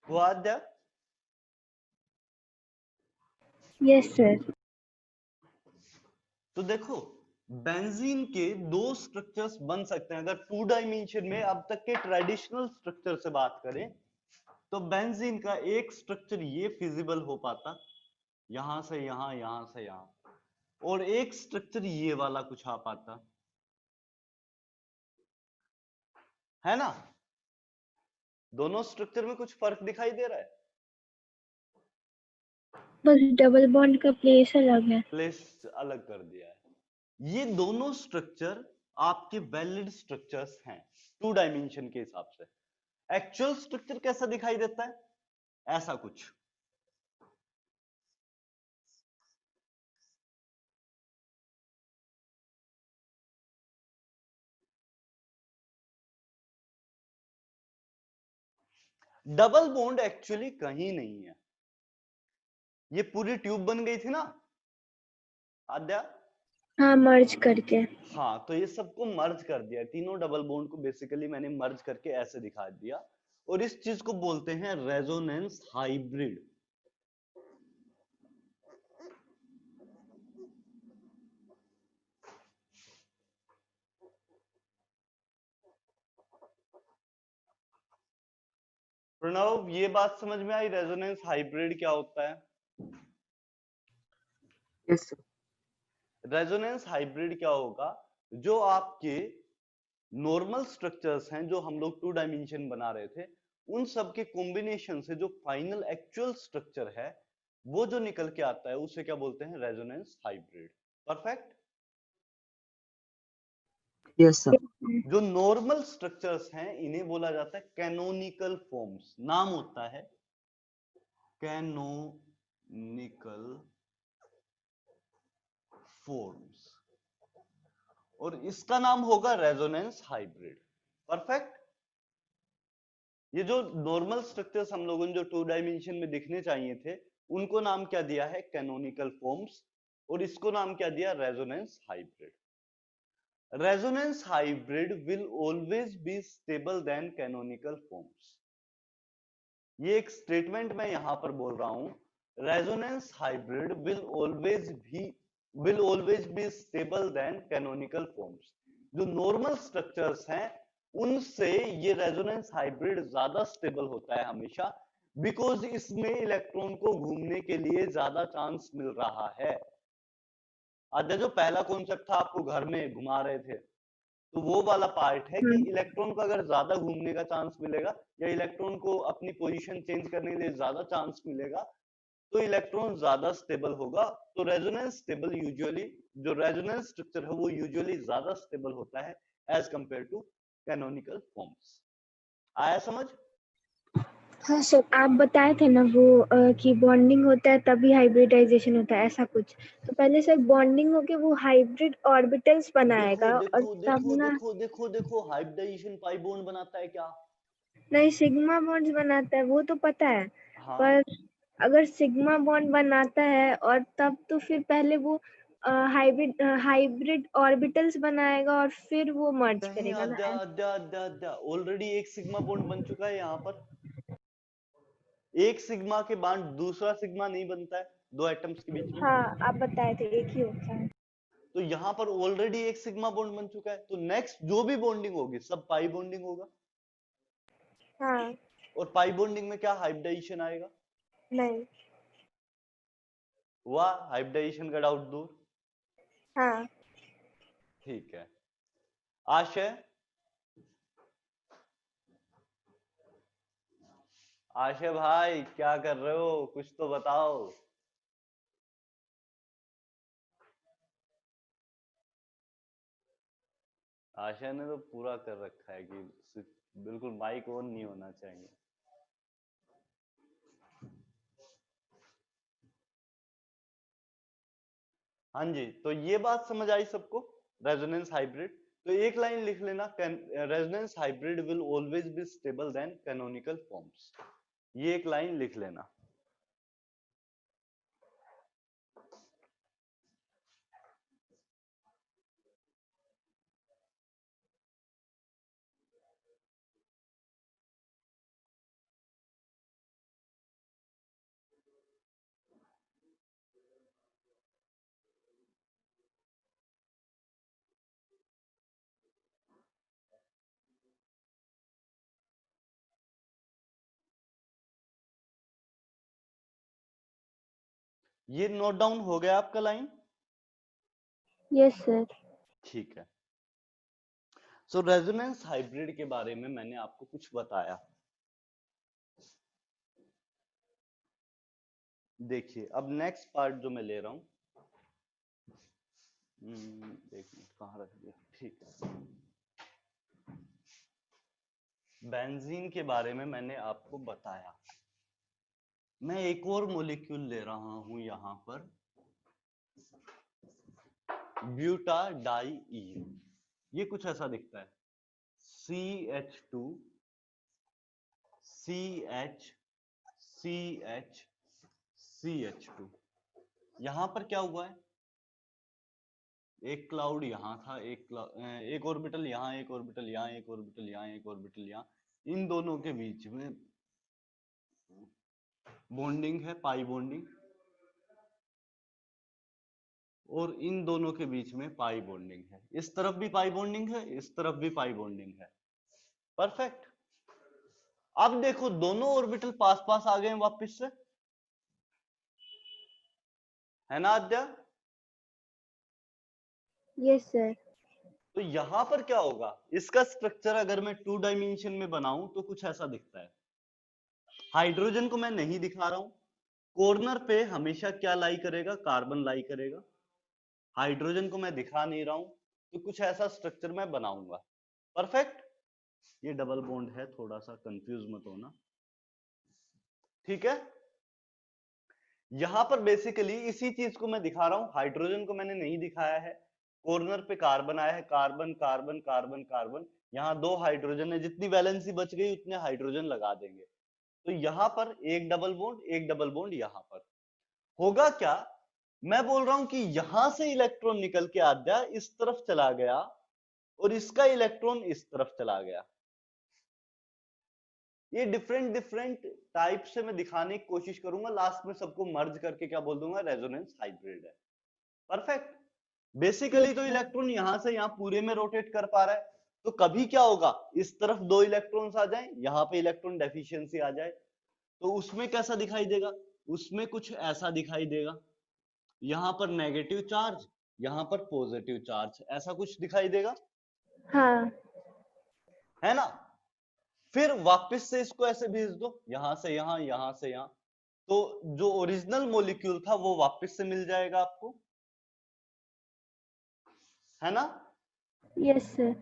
वो आद्या, यस सर। तो देखो, बेंजीन के दो स्ट्रक्चर्स बन सकते हैं। अगर 2 डायमेंशन में अब तक के ट्रेडिशनल स्ट्रक्चर से बात करें, तो बेंजीन का एक स्ट्रक्चर ये फिजिबल हो पाता, यहां से यहां, यहां से यहां, और एक स्ट्रक्चर ये वाला कुछ आ पाता, है ना? दोनों स्ट्रक्चर में कुछ फर्क दिखाई दे रहा है? बस डबल बॉन्ड का प्लेस अलग है। प्लेस अलग कर दिया है। ये दोनों स्ट्रक्चर आपके वैलिड स्ट्रक्चर्स हैं 2 डायमेंशन के हिसाब से। एक्चुअल स्ट्रक्चर कैसा दिखाई देता है? ऐसा कुछ। डबल बॉन्ड एक्चुअली कहीं नहीं है, ये पूरी ट्यूब बन गई थी ना आद्या। हाँ, मर्ज करके। हाँ, तो ये सबको मर्ज कर दिया, तीनों डबल बॉन्ड को बेसिकली मैंने मर्ज करके ऐसे दिखा दिया, और इस चीज को बोलते हैं रेजोनेंस हाइब्रिड। प्रणव, ये बात समझ में आई रेजोनेंस हाइब्रिड क्या होता है? Yes sir. रेजोनेंस हाइब्रिड क्या होगा, जो आपके नॉर्मल स्ट्रक्चर्स हैं जो हम लोग 2 डायमेंशन बना रहे थे, उन सब के कॉम्बिनेशन से जो फाइनल एक्चुअल स्ट्रक्चर है वो जो निकल के आता है उसे क्या बोलते हैं? Resonance hybrid. Perfect. Yes sir. जो नॉर्मल स्ट्रक्चर्स हैं इन्हें बोला जाता है कैनोनिकल फॉर्म्स, नाम होता है कैनोनिकल फॉर्म्स, और इसका नाम होगा रेजोनेंस हाइब्रिड। परफेक्ट। ये जो नॉर्मल स्ट्रक्चर्स हम लोगों ने जो 2 डायमेंशन में दिखने चाहिए थे उनको नाम क्या दिया है? कैनोनिकल फॉर्म्स, और इसको नाम क्या दिया? Resonance hybrid. Resonance hybrid will always be stable then canonical forms. ये एक स्टेटमेंट मैं यहां पर बोल रहा हूं, resonance hybrid will always be stable then canonical forms. जो नॉर्मल स्ट्रक्चर्स हैं उनसे ये रेजोनेंस हाइब्रिड ज्यादा स्टेबल होता है हमेशा, बिकॉज इसमें इलेक्ट्रॉन को घूमने के लिए ज्यादा चांस मिल रहा है। आद्या, जो पहला कॉन्सेप्ट था आपको घर में घुमा रहे थे, तो वो वाला पार्ट है कि इलेक्ट्रॉन को अगर ज्यादा घूमने का चांस मिलेगा या इलेक्ट्रॉन को अपनी पोजीशन चेंज करने के लिए ज्यादा चांस मिलेगा तो इलेक्ट्रॉन ज्यादा स्टेबल होगा। तो रेजोनेंस स्टेबल यूजुअली, जो रेजोनेंस स्ट्रक्चर है वो यूजुअली ज्यादा स्टेबल होता है as compare to canonical forms. आया समझ? हाँ सर, आप बताए थे ना वो कि बॉन्डिंग होता है तभी हाइब्रिडाइजेशन होता है, ऐसा कुछ। तो पहले सर बॉन्डिंग होके वो हाइब्रिड ऑर्बिटल्स बनाएगा देखो और देखो तब देखो ना। देखो देखो देखो हाइब्रिडाइजेशन पाई बॉन्ड बनाता है क्या? नहीं, सिग्मा बॉन्ड्स बनाता है वो तो पता है, हाँ, पर अगर सिग्मा बॉन्ड बनाता है और तब तो फिर पहले वो हाइब्रिड ऑर्बिटल्स बनाएगा और फिर वो मर्ज नहीं करेगा आद्या ना। आद्या आद्या आद्या, ऑलरेडी एक सिग्मा बॉन्ड बन चुका है यहाँ पर। एक सिग्मा के बाद दूसरा सिग्मा नहीं बनता है दो एटम्स के बीच में। हाँ, आप बताए थे एक ही होता है। तो यहाँ पर ऑलरेडी एक सिग्मा बॉन्ड बन चुका है, तो नेक्स्ट जो भी बॉन्डिंग होगी सब पाई बॉन्डिंग होगा। हाँ। और पाई बॉन्डिंग में क्या हाइब्रिडाइजेशन आएगा? नहीं। हुआ हाइब्रिडाइजेशन का डाउट दूर? हाँ। ठीक है। आशय, आशय भाई क्या कर रहे हो, कुछ तो बताओ। आशय ने तो पूरा कर रखा है कि बिल्कुल माइक ऑन नहीं होना चाहिए। हाँ जी, तो ये बात समझ आई सबको, रेजोनेंस हाइब्रिड। तो एक लाइन लिख लेना, resonance hybrid will always be stable then canonical forms. ये एक लाइन लिख लेना। ये नोट डाउन हो गया आपका लाइन? Yes sir. ठीक है। सो रेजोनेंस हाइब्रिड के बारे में मैंने आपको कुछ बताया। देखिए अब नेक्स्ट पार्ट जो मैं ले रहा हूं, एक मिनट कहाँ रख दिया, ठीक है। बेंजीन के बारे में मैंने आपको बताया। मैं एक और मॉलिक्यूल ले रहा हूं यहां पर, ब्यूटाडाइईन। ये कुछ ऐसा दिखता है, CH2 CH2। यहां पर क्या हुआ है, एक क्लाउड यहां था, एक ऑर्बिटल यहां, एक ऑर्बिटल यहां, एक ऑर्बिटल यहां, एक ऑर्बिटल यहां, इन दोनों के बीच में बॉन्डिंग है, पाई बॉन्डिंग, और इन दोनों के बीच में पाई बॉन्डिंग है। इस तरफ भी पाई बॉन्डिंग है, इस तरफ भी पाई बॉन्डिंग है। परफेक्ट। अब देखो दोनों ऑर्बिटल पास पास आ गए वापस से, है ना आद्या? Yes sir. तो यहां पर क्या होगा, इसका स्ट्रक्चर अगर मैं 2 डायमेंशन में बनाऊं तो कुछ ऐसा दिखता है। हाइड्रोजन को मैं नहीं दिखा रहा हूं, कॉर्नर पे हमेशा क्या लाई करेगा, कार्बन लाई करेगा। हाइड्रोजन को मैं दिखा नहीं रहा हूं, तो कुछ ऐसा स्ट्रक्चर मैं बनाऊंगा। परफेक्ट। ये डबल बॉन्ड है, थोड़ा सा कंफ्यूज मत होना, ठीक है। यहां पर बेसिकली इसी चीज को मैं दिखा रहा हूं, हाइड्रोजन को मैंने नहीं दिखाया है। कॉर्नर पे कार्बन आया है, कार्बन कार्बन कार्बन कार्बन, यहां 2 हाइड्रोजन है, जितनी वैलेंसी बच गई उतने हाइड्रोजन लगा देंगे। तो यहां पर एक डबल बॉन्ड, एक डबल बॉन्ड यहां पर होगा। क्या मैं बोल रहा हूं कि यहां से इलेक्ट्रॉन निकल के आद्या इस तरफ चला गया और इसका इलेक्ट्रॉन इस तरफ चला गया। ये डिफरेंट डिफरेंट टाइप से मैं दिखाने की कोशिश करूंगा, लास्ट में सबको मर्ज करके क्या बोल दूंगा, रेजोनेंस हाइब्रिड है। परफेक्ट। बेसिकली तो इलेक्ट्रॉन यहां से यहां पूरे में रोटेट कर पा रहा है, तो कभी क्या होगा, इस तरफ 2 इलेक्ट्रॉन्स आ जाएं, यहां पे इलेक्ट्रॉन डेफिशिएंसी आ जाए, तो उसमें कैसा दिखाई देगा, उसमें कुछ ऐसा दिखाई देगा। यहां पर नेगेटिव चार्ज, यहां पर पॉजिटिव चार्ज, ऐसा कुछ दिखाई देगा, हाँ। है ना। फिर वापस से इसको ऐसे भेज दो, यहां से यहां, यहां से यहां, तो जो ओरिजिनल मॉलिक्यूल था वो वापस से मिल जाएगा आपको, है ना। Yes sir.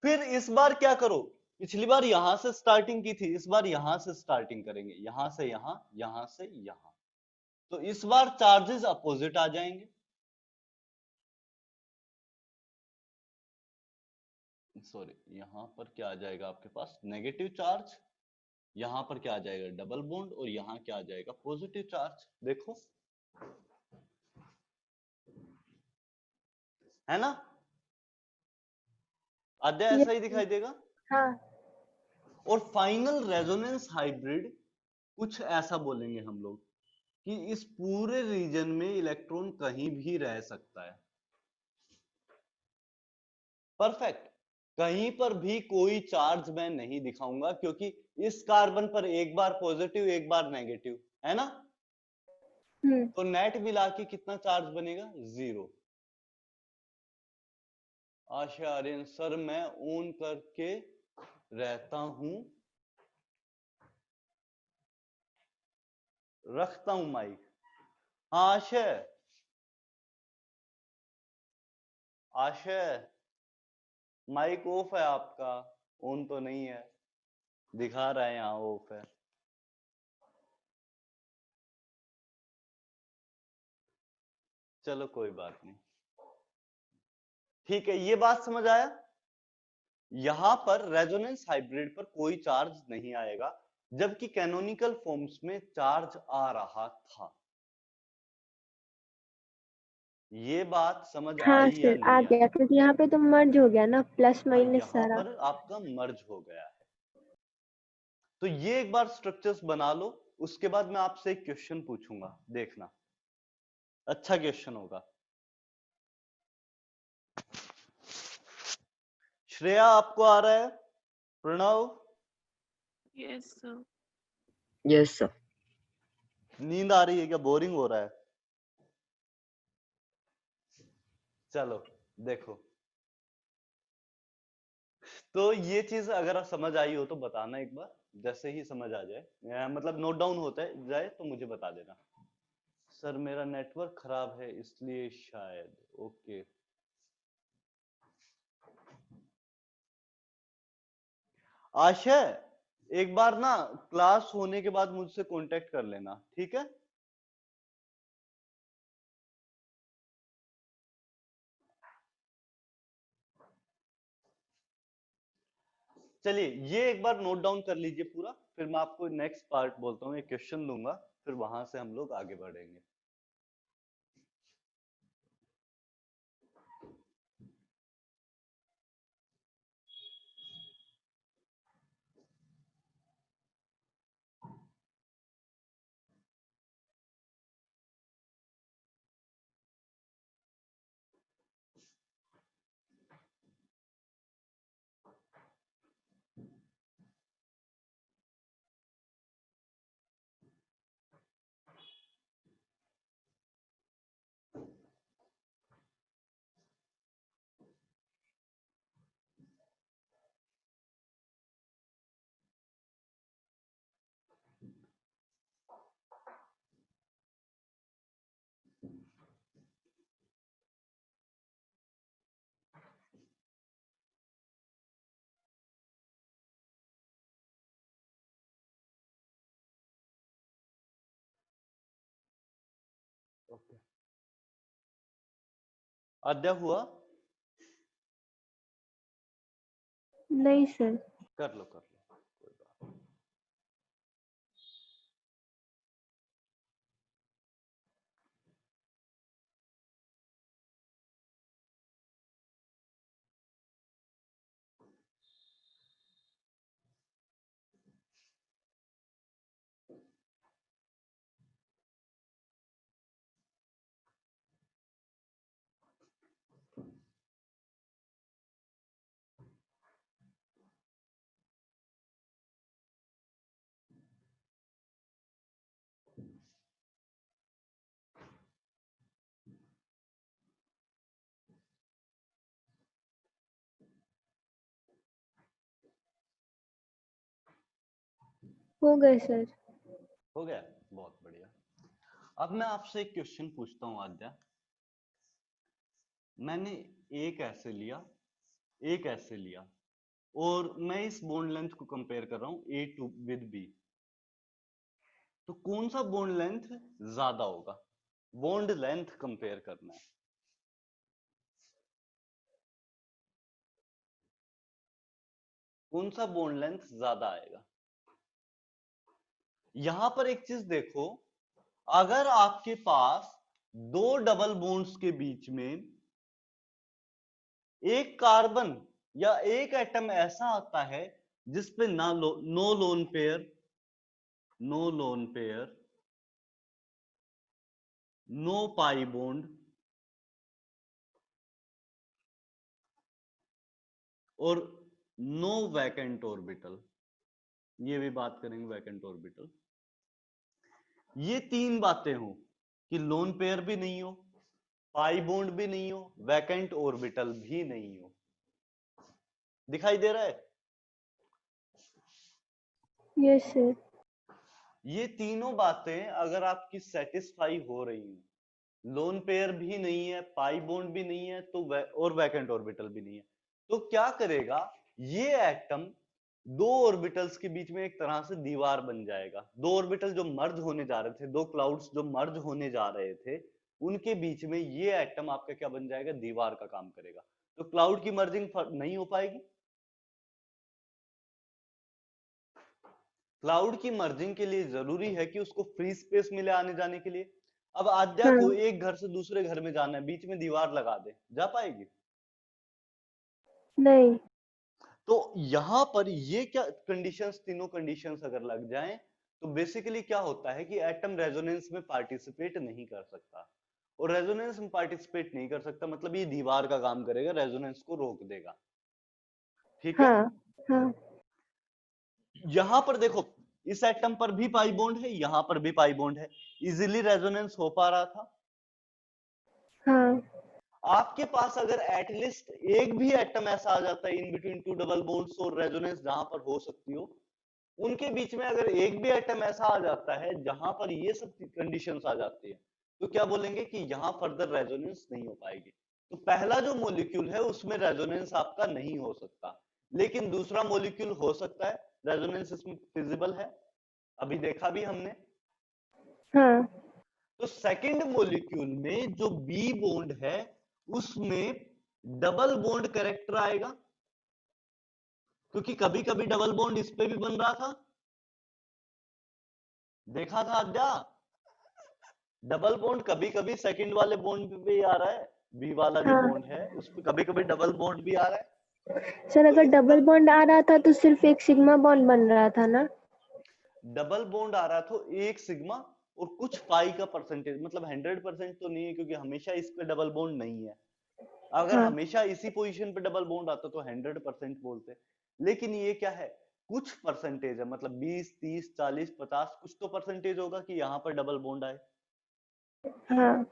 फिर इस बार क्या करो, पिछली बार यहां से स्टार्टिंग की थी, इस बार यहां से स्टार्टिंग करेंगे, यहां से यहां, यहां से यहां, तो इस बार चार्जेस अपोजिट आ जाएंगे। सॉरी, यहां पर क्या आ जाएगा आपके पास, नेगेटिव चार्ज, यहां पर क्या आ जाएगा, डबल बॉन्ड, और यहां क्या आ जाएगा, पॉजिटिव चार्ज। देखो, है ना, अध्याय ऐसा ही दिखाई देगा। हाँ। और फाइनल रेजोनेंस हाइब्रिड कुछ ऐसा बोलेंगे हम लोग कि इस पूरे रीजन में इलेक्ट्रॉन कहीं भी रह सकता है। परफेक्ट। कहीं पर भी कोई चार्ज मैं नहीं दिखाऊंगा, क्योंकि इस कार्बन पर एक बार पॉजिटिव एक बार नेगेटिव, है ना, तो नेट मिला के कितना चार्ज बनेगा, 0। आशा आर्यन सर मैं ऑन करके रहता हूं, रखता हूं माइक। हाँ आशय, आशय माइक ऑफ है आपका, ऑन तो नहीं है, दिखा रहा है यहाँ ऑफ है। चलो कोई बात नहीं, ठीक है, ये बात समझ आया। यहां पर रेजोनेंस हाइब्रिड पर कोई चार्ज नहीं आएगा, जबकि कैनोनिकल फॉर्म्स में चार्ज आ रहा था। ये बात समझ हाँ आई या सर आ नहीं आई? गया, क्योंकि यहाँ पे तो मर्ज हो गया ना, प्लस हाँ, माइनस यहां सारा। पर आपका मर्ज हो गया है। तो ये एक बार स्ट्रक्चर्स बना लो, उसके बाद मैं आपसे एक क्वेश्चन पूछूंगा, देखना अच्छा क्वेश्चन होगा। श्रेया आपको आ रहा है? Pranav? Yes sir. Yes sir. नींद आ रही है क्या, बोरिंग हो रहा है? चलो देखो, तो ये चीज अगर समझ आई हो तो बताना एक बार, जैसे ही समझ आ जाए, मतलब नोट डाउन होता है जाए तो मुझे बता देना। सर मेरा नेटवर्क खराब है इसलिए शायद, ओके। आशय, एक बार ना क्लास होने के बाद मुझसे कांटेक्ट कर लेना, ठीक है। चलिए ये एक बार नोट डाउन कर लीजिए पूरा, फिर मैं आपको नेक्स्ट पार्ट बोलता हूँ, एक क्वेश्चन दूंगा, फिर वहां से हम लोग आगे बढ़ेंगे। ओके, आद्या हुआ? नहीं सर। कर लो कोई बात नहीं। हो गए सर। हो गया, बहुत बढ़िया। अब मैं आपसे एक क्वेश्चन पूछता हूँ आद्या। मैंने एक ऐसे लिया, एक ऐसे लिया, और मैं इस बॉन्ड लेंथ को कंपेयर कर रहा हूँ ए टू विद बी, तो कौन सा बॉन्ड लेंथ ज्यादा होगा? बॉन्ड लेंथ कंपेयर करना है। कौन सा बॉन्ड लेंथ ज्यादा आएगा? यहां पर एक चीज देखो, अगर आपके पास दो डबल बॉन्ड्स के बीच में एक कार्बन या एक एटम ऐसा आता है जिसपे no lone pair, no lone pair, no pi bond और नो वैकेंट ऑर्बिटल, ये भी बात करेंगे वैकेंट ऑर्बिटल। ये तीन बातें हो कि लोन पेयर भी नहीं हो, पाई बॉन्ड भी नहीं हो, वैकेंट ऑर्बिटल भी नहीं हो। दिखाई दे रहा है? Yes sir. ये तीनों बातें अगर आपकी सेटिस्फाई हो रही हैं, लोन पेयर भी नहीं है, पाई बॉन्ड भी नहीं है, तो और वैकेंट ऑर्बिटल भी नहीं है, तो क्या करेगा ये एटम? दो ऑर्बिटल्स के बीच में एक तरह से दीवार बन जाएगा। दो ऑर्बिटल जो मर्ज होने जा रहे थे, दो क्लाउड्स जो मर्ज होने जा रहे थे, उनके बीच में ये एटम आपका क्या बन जाएगा? दीवार का काम करेगा। तो क्लाउड की मर्जिंग नहीं हो पाएगी। क्लाउड की मर्जिंग के लिए जरूरी है कि उसको फ्री स्पेस मिले आने जाने के लिए। अब आद्या को हाँ। एक घर से दूसरे घर में जाना है, बीच में दीवार लगा दे, जा पाएगी? नहीं। तो यहां पर ये क्या कंडीशंस, तीनों कंडीशंस अगर लग जाएं, तो बेसिकली क्या होता है कि एटम रेजोनेंस में पार्टिसिपेट नहीं कर सकता, और रेजोनेंस में पार्टिसिपेट नहीं कर सकता मतलब ये दीवार का काम करेगा, रेजोनेंस को रोक देगा। ठीक है? हाँ। हाँ। यहां पर देखो, इस एटम पर भी पाई बॉन्ड है, यहां पर भी पाई बॉन्ड है, इजीली रेजोनेंस हो पा रहा था। हाँ। आपके पास अगर एटलीस्ट एक भी एटम ऐसा आ जाता है in between two double bonds और रेजोनेंस जहां पर हो सकती हो, उनके बीच में अगर एक भी एटम ऐसा आ जाता है जहां पर ये सब कंडीशंस आ जाती है, तो क्या बोलेंगे कि यहां फर्दर रेजोनेंस नहीं हो पाएगी। तो पहला जो मॉलिक्यूल है उसमें रेजोनेंस आपका नहीं हो सकता, लेकिन दूसरा मॉलिक्यूल हो सकता है, रेजोनेंस इसमें फिजिबल है, अभी देखा भी हमने। हाँ। तो सेकंड मॉलिक्यूल में जो बी बॉन्ड है उसमें डबल बॉन्ड कैरेक्टर आएगा, क्योंकि कभी कभी डबल बॉन्ड इस पे भी बन रहा था, देखा था आद्या, डबल बॉन्ड कभी कभी सेकंड वाले बॉन्ड पे भी आ रहा है, बी वाला जो हाँ बॉन्ड है उस पे कभी कभी डबल बॉन्ड भी आ रहा है। सर, तो अगर इसका डबल बॉन्ड आ रहा था तो सिर्फ एक सिग्मा बॉन्ड बन रहा था ना। डबल बॉन्ड आ रहा तो एक सिग्मा और कुछ पाई का परसेंटेज, मतलब 100% तो नहीं है क्योंकि हमेशा इस पे डबल बॉन्ड नहीं है। अगर हाँ हमेशा इसी पोजीशन पे डबल बॉन्ड आता तो 100% बोलते, लेकिन ये क्या है, कुछ परसेंटेज है, मतलब 20 30 40 50 कुछ तो परसेंटेज होगा कि यहाँ पर डबल बॉन्ड आए। हाँ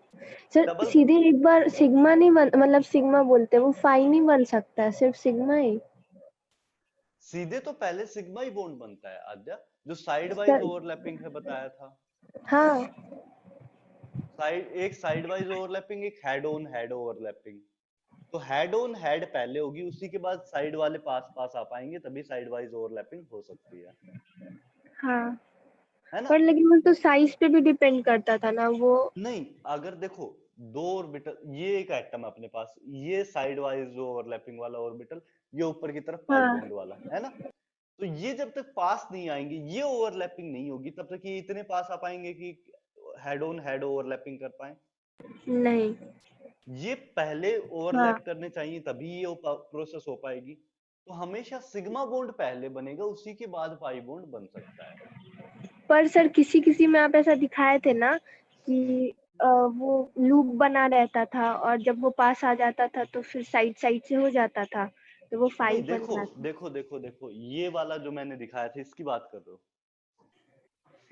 सर, डबल सीधे एक बार सिग्मा नहीं बन, मतलब सिग्मा बोलते हैं, वो फाई नहीं बन सकता है, सिर्फ सिग्मा ही। सीधे तो पहले सिग्मा ही बॉन्ड बनता है आद्या, जो साइड वाइज सर ओवरलैपिंग है बताया था। हाँ एक साइड वाइज ओवरलैपिंग, एक हेड ओवरलैपिंग। तो हेड ऑन हेड पहले होगी, उसी के बाद साइड वाले पास पास आ पाएंगे, तभी साइड वाइज ओवरलैपिंग हो सकती हाँ, है ना। पर लेकिन वो तो साइज पे भी डिपेंड करता था ना वो। नहीं, अगर देखो दो ऑर्बिटल, ये एक एटम है अपने पास, ये साइड वाइज जो ओवरलैपिंग वाला ऑर्बिटल, ये ऊपर की तरफ पाई हाँ बॉन्ड वाला है ना, तो ये जब तक पास नहीं आएंगे, ये ओवरलैपिंग नहीं होगी, तब तक ये इतने पास आ पाएंगे कि हेड ऑन हेड ओवरलैपिंग कर पाए। नहीं। ये पहले हाँ ओवरलैप करने चाहिए तभी ये प्रोसेस हो पाएगी। तो हमेशा सिग्मा बॉन्ड पहले बनेगा, उसी के बाद पाई बॉन्ड बन सकता है। पर सर, किसी किसी में आप ऐसा दिखाए थे ना कि वो लूप बना रहता था और जब वो पास आ जाता था तो फिर साइड साइड से हो जाता था, तो वो नहीं, 5 बन देखो जाता। देखो देखो देखो, ये वाला जो मैंने दिखाया था इसकी बात कर रहे हो,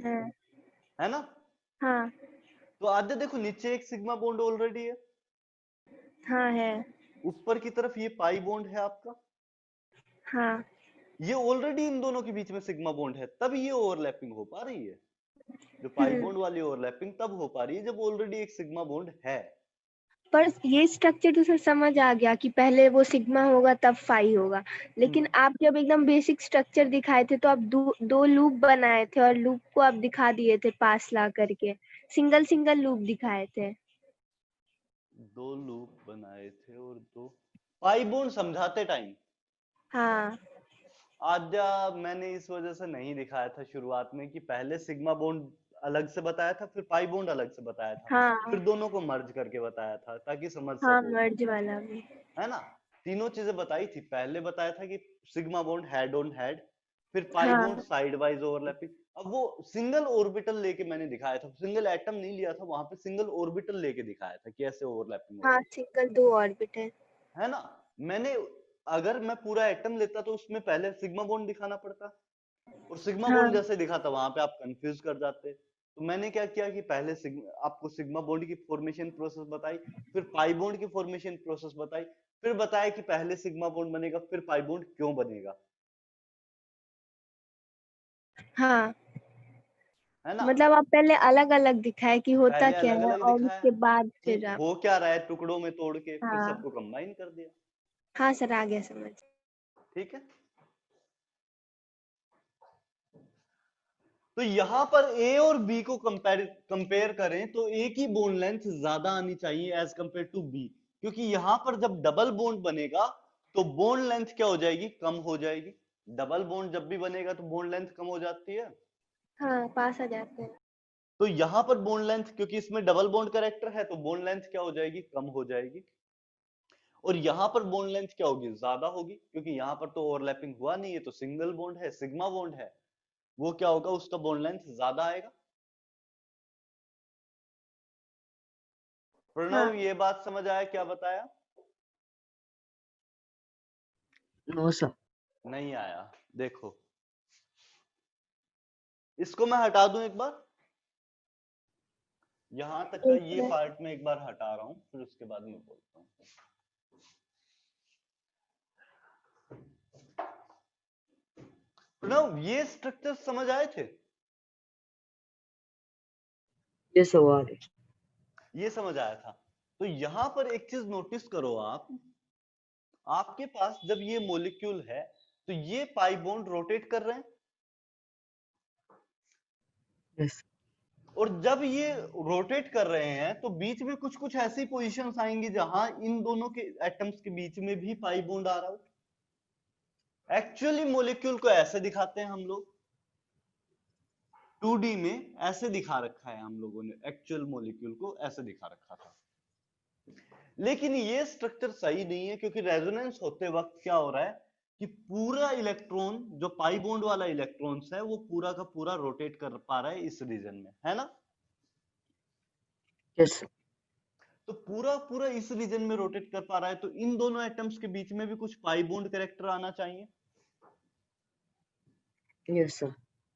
हाँ है ना। हाँ तो आधे देखो, नीचे एक सिग्मा बॉन्ड ऑलरेडी है, हाँ है। ऊपर की तरफ ये पाई बॉन्ड है आपका, हाँ ये ऑलरेडी इन दोनों के बीच में सिग्मा बॉन्ड है, तब ये ओवरलैपिंग हो पा रही है। जो पाई बॉन्ड वाली ओवरलैपिंग तब हो पा रही है जब ऑलरेडी एक सिग्मा बॉन्ड है। पर ये स्ट्रक्चर तो सर समझ आ गया कि पहले वो सिग्मा होगा तब फाई होगा, लेकिन आप जब एकदम बेसिक स्ट्रक्चर दिखाए थे तो आप दो लूप बनाए थे और लूप को आप दिखा दिए थे पास ला करके, सिंगल सिंगल लूप दिखाए थे। दो लूप बनाए थे और दो पाई बॉन्ड समझाते टाइम हाँ आद्या, मैंने इस वजह से नहीं दिखाया था शुरुआत में कि पहले सिग्मा बॉन्ड अलग से बताया था, फिर पाई बॉन्ड अलग से बताया था, हाँ फिर दोनों को मर्ज करके बताया था ताकि समझ हाँ, सको, मर्ज वाला भी। है ना। तीनों चीजें बताई थी, पहले बताया था कि sigma bond head on head, फिर पाई बॉन्ड हाँ साइड वाइज ओवरलैपिंग। अब वो सिंगल ऑर्बिटल लेके मैंने दिखाया था, सिंगल एटम नहीं लिया था वहां पे, सिंगल ऑर्बिटल लेके दिखाया था कि ऐसे ओवरलैपिंग हाँ, होगी, सिंगल 2 ऑर्बिटल। है ना। मैंने, अगर मैं पूरा एटम लेता तो उसमें पहले सिग्मा बॉन्ड दिखाना पड़ता, और सिग्मा हाँ बॉन्ड जैसे दिखा था वहां पे आप कंफ्यूज कर जाते। तो मैंने क्या किया कि पहले आपको सिग्मा बॉन्ड की फॉर्मेशन प्रोसेस बताई, फिर पाई बॉन्ड की फॉर्मेशन प्रोसेस बताई, फिर बताया कि पहले सिग्मा बॉन्ड बनेगा फिर पाई बॉन्ड क्यों बनेगा, हाँ, है ना। मतलब आप पहले अलग अलग दिखाए कि होता पहले क्या अलग है अलग और दिखाया उसके बाद कि फिर आप। हो क्या रहा है, टुकड़ों में तोड़ के फिर हाँ सबको कंबाइन कर दिया। हाँ सर, आ गया समझ। ठीक है, तो यहां पर ए और बी को कंपेयर करें तो ए की बोन लेंथ ज्यादा आनी चाहिए एज कंपेयर टू बी, क्योंकि यहां पर जब डबल बॉन्ड बनेगा तो बोन लेंथ क्या हो जाएगी, कम हो जाएगी। डबल बॉन्ड जब भी बनेगा तो बोन लेंथ कम हो जाती है। हाँ, पास आ जाते हैं। तो यहां पर बोन लेंथ, क्योंकि इसमें डबल बॉन्ड कैरेक्टर है, तो बोन लेंथ क्या हो जाएगी, कम हो जाएगी। और यहां पर बोन लेंथ क्या होगी, ज्यादा होगी, क्योंकि यहां पर तो ओवरलैपिंग हुआ नहीं है, तो सिंगल बॉन्ड है, सिग्मा बॉन्ड है, वो क्या होगा, उसका बोन लेंथ ज्यादा आएगा। हाँ प्रणव, ये बात समझ आया क्या बताया? No sir. नहीं आया, देखो इसको मैं हटा दूं एक बार, यहां तक का एक ये मिनट। पार्ट में एक बार हटा रहा हूं, फिर उसके बाद मैं बोलता हूं। प्रणव, ये स्ट्रक्चर समझ आए थे? यस सर, आ रहे। ये समझ आया था। तो यहां पर एक चीज नोटिस करो आप, आपके पास जब ये मोलिक्यूल है तो ये पाई बॉन्ड रोटेट कर रहे हैं, यस। और जब ये रोटेट कर रहे हैं तो बीच में कुछ कुछ ऐसी पोजीशंस आएंगी जहां इन दोनों के एटम्स के बीच में भी पाई बॉन्ड आ रहा हो, एक्चुअली मोलिक्यूल को ऐसे दिखाते हैं हम लोग, 2D में ऐसे दिखा रखा है हम लोगों ने, एक्चुअल मोलिक्यूल को ऐसे दिखा रखा था। लेकिन ये स्ट्रक्चर सही नहीं है, क्योंकि रेजोनेंस होते वक्त क्या हो रहा है कि पूरा इलेक्ट्रॉन, जो पाई बॉन्ड वाला इलेक्ट्रॉन्स है, वो पूरा का पूरा रोटेट कर पा रहा है इस रीजन में, है ना। Yes, sir. तो पूरा पूरा इस रीजन में रोटेट कर पा रहा है, तो इन दोनों एटम्स के बीच में भी कुछ पाई बॉन्ड कैरेक्टर आना चाहिए। Yes, sir.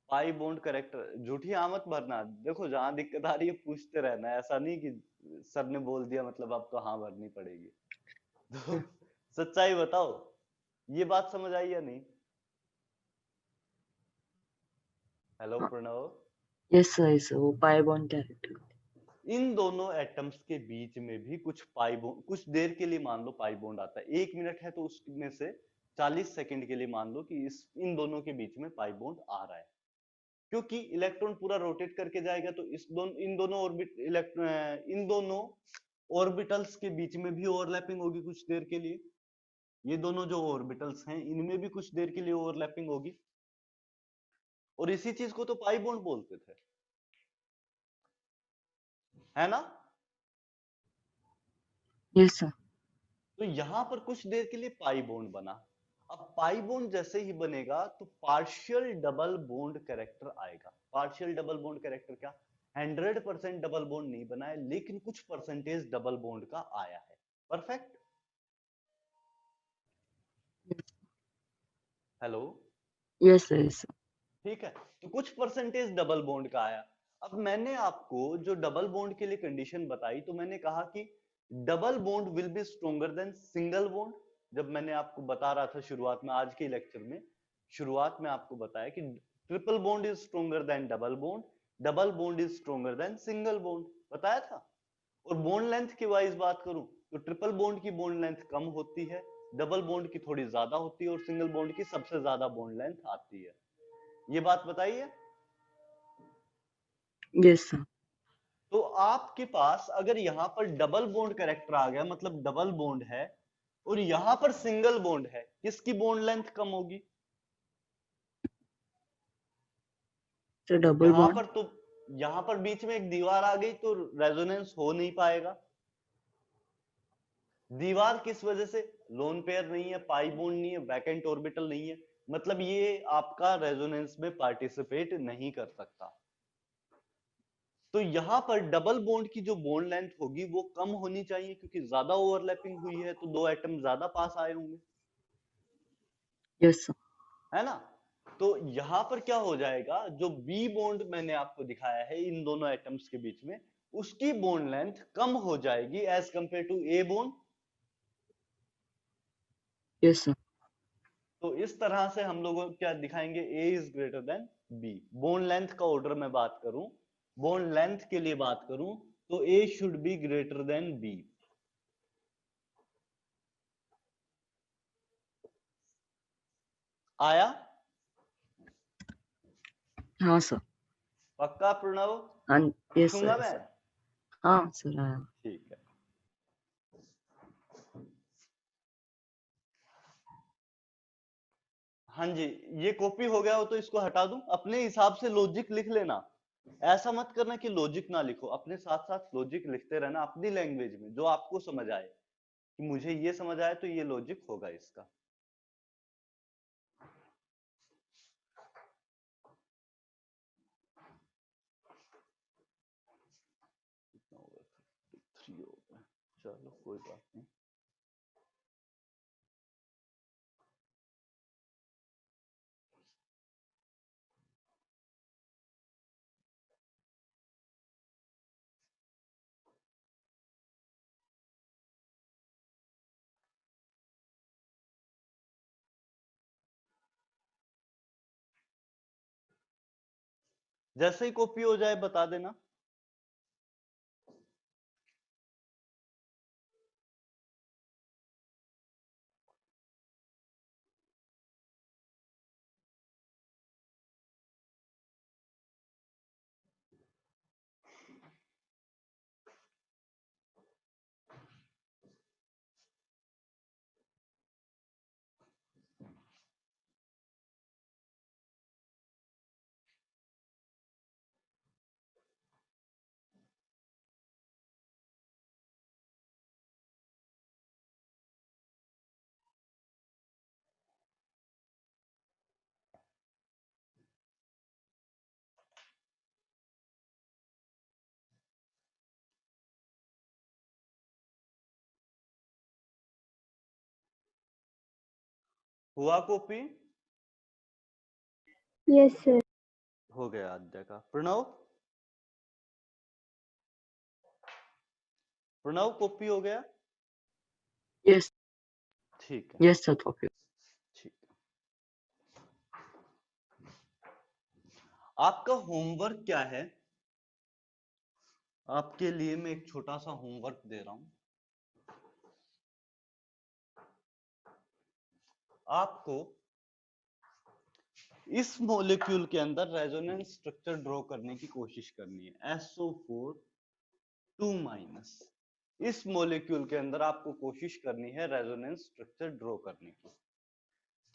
Pi bond character, झूठी आमत भरना, देखो जहां दिक्कत आ रही है पूछते रहना, ऐसा नहीं कि सर ने बोल दिया मतलब अब तो हाँ भरनी पड़ेगी। तो सच्चाई बताओ, ये बात समझ आई या नहीं। Hello Pranav, Yes, sir. Yes, sir. वो पाई बॉन्ड कैरेक्टर। इन दोनों एटम्स के बीच में भी कुछ पाई बॉन्ड, कुछ देर के लिए मान लो पाई बॉन्ड आता है, 1 मिनट है तो उसमें से 40 सेकंड के लिए मान लो कि इन दोनों के बीच में पाई बॉन्ड आ रहा है, क्योंकि इलेक्ट्रॉन पूरा रोटेट करके जाएगा, तो इन दोनों ऑर्बिटल्स के बीच में भी ओवरलैपिंग होगी कुछ देर के लिए। ये दोनों जो ऑर्बिटल्स हैं इनमें भी कुछ देर के लिए ओवरलैपिंग होगी, और इसी चीज को तो पाई बॉन्ड बोलते थे, है ना। Yes, sir. तो यहां पर कुछ देर के लिए पाई बॉन्ड बना। अब पाई बॉन्ड जैसे ही बनेगा तो पार्शियल डबल बॉन्ड कैरेक्टर आएगा। पार्शियल डबल बॉन्ड कैरेक्टर क्या, 100% डबल बॉन्ड नहीं बना है, लेकिन कुछ परसेंटेज डबल बॉन्ड का आया है। Perfect. Hello, Yes, sir. Yes, sir. ठीक है, तो कुछ परसेंटेज डबल बॉन्ड का आया। अब मैंने आपको जो डबल बॉन्ड के लिए कंडीशन बताई, तो मैंने कहा कि double bond will be stronger then single bond. जब मैंने आपको बता रहा था शुरुआत में, आज के लेक्चर में शुरुआत में आपको बताया कि triple bond is stronger then double bond, double bond is stronger then single bond, बताया था। और बॉन्ड लेंथ की वाइज बात करूं तो ट्रिपल बॉन्ड की बॉन्ड लेंथ कम होती है, डबल बॉन्ड की थोड़ी ज्यादा होती है, और सिंगल बॉन्ड की सबसे ज्यादा बॉन्ड लेंथ आती है। ये बात बताइए। Yes, sir. तो आपके पास अगर यहां पर डबल बॉन्ड कैरेक्टर आ गया, मतलब डबल बॉन्ड है, और यहां पर सिंगल बॉन्ड है, किसकी बॉन्ड लेंथ कम होगी। So double यहां bond. पर तो, यहां पर बीच में एक दीवार आ गई तो रेजोनेंस हो नहीं पाएगा। दीवार किस वजह से, लोन पेयर नहीं है, पाई बॉन्ड नहीं है, वैकेंट ऑर्बिटल नहीं है, मतलब ये आपका रेजोनेंस में पार्टिसिपेट नहीं कर सकता। तो यहां पर डबल बॉन्ड की जो बॉन्ड लेंथ होगी वो कम होनी चाहिए, क्योंकि ज्यादा ओवरलैपिंग हुई है तो दो एटम ज्यादा पास आए होंगे, Yes, sir. है ना। तो यहां पर क्या हो जाएगा, जो बी बॉन्ड मैंने आपको दिखाया है इन दोनों एटम्स के बीच में, उसकी बॉन्ड लेंथ कम हो जाएगी as compare to a bond. Yes, sir. तो इस तरह से हम लोग क्या दिखाएंगे, A is greater than B. Bond length का ऑर्डर में बात करूं, बॉन्ड लेंथ के लिए बात करूं, तो A should be greater than B. आया, हाँ sir. पक्का प्रणव, हाँ. Yes, sir. लिखूंगा Yes, मैं, sir. हाँ sir. हाँ. ठीक है। हाँ जी, ये कॉपी हो गया हो तो इसको हटा दूं, अपने हिसाब से लॉजिक लिख लेना। ऐसा मत करना कि लॉजिक ना लिखो, अपने साथ साथ लॉजिक लिखते रहना अपनी लैंग्वेज में, जो आपको समझ आए, कि मुझे ये समझ आए तो ये लॉजिक होगा इसका। कितना होगा, 53 होगा, चलो कोई बात नहीं। जैसे ही कॉपी हो जाए बता देना। हुआ कॉपी? Yes sir. हो गया आद्या का। प्रणव? प्रणव कॉपी हो गया? Yes. ठीक है, Yes, sir. Copy. ठीक है। आपका होमवर्क क्या है? आपके लिए मैं एक छोटा सा होमवर्क दे रहा हूं। आपको इस मॉलिक्यूल के अंदर रेजोनेंस स्ट्रक्चर ड्रॉ करने की कोशिश करनी है। SO4 2-। इस मॉलिक्यूल के अंदर आपको कोशिश करनी है रेजोनेंस स्ट्रक्चर ड्रॉ करने की।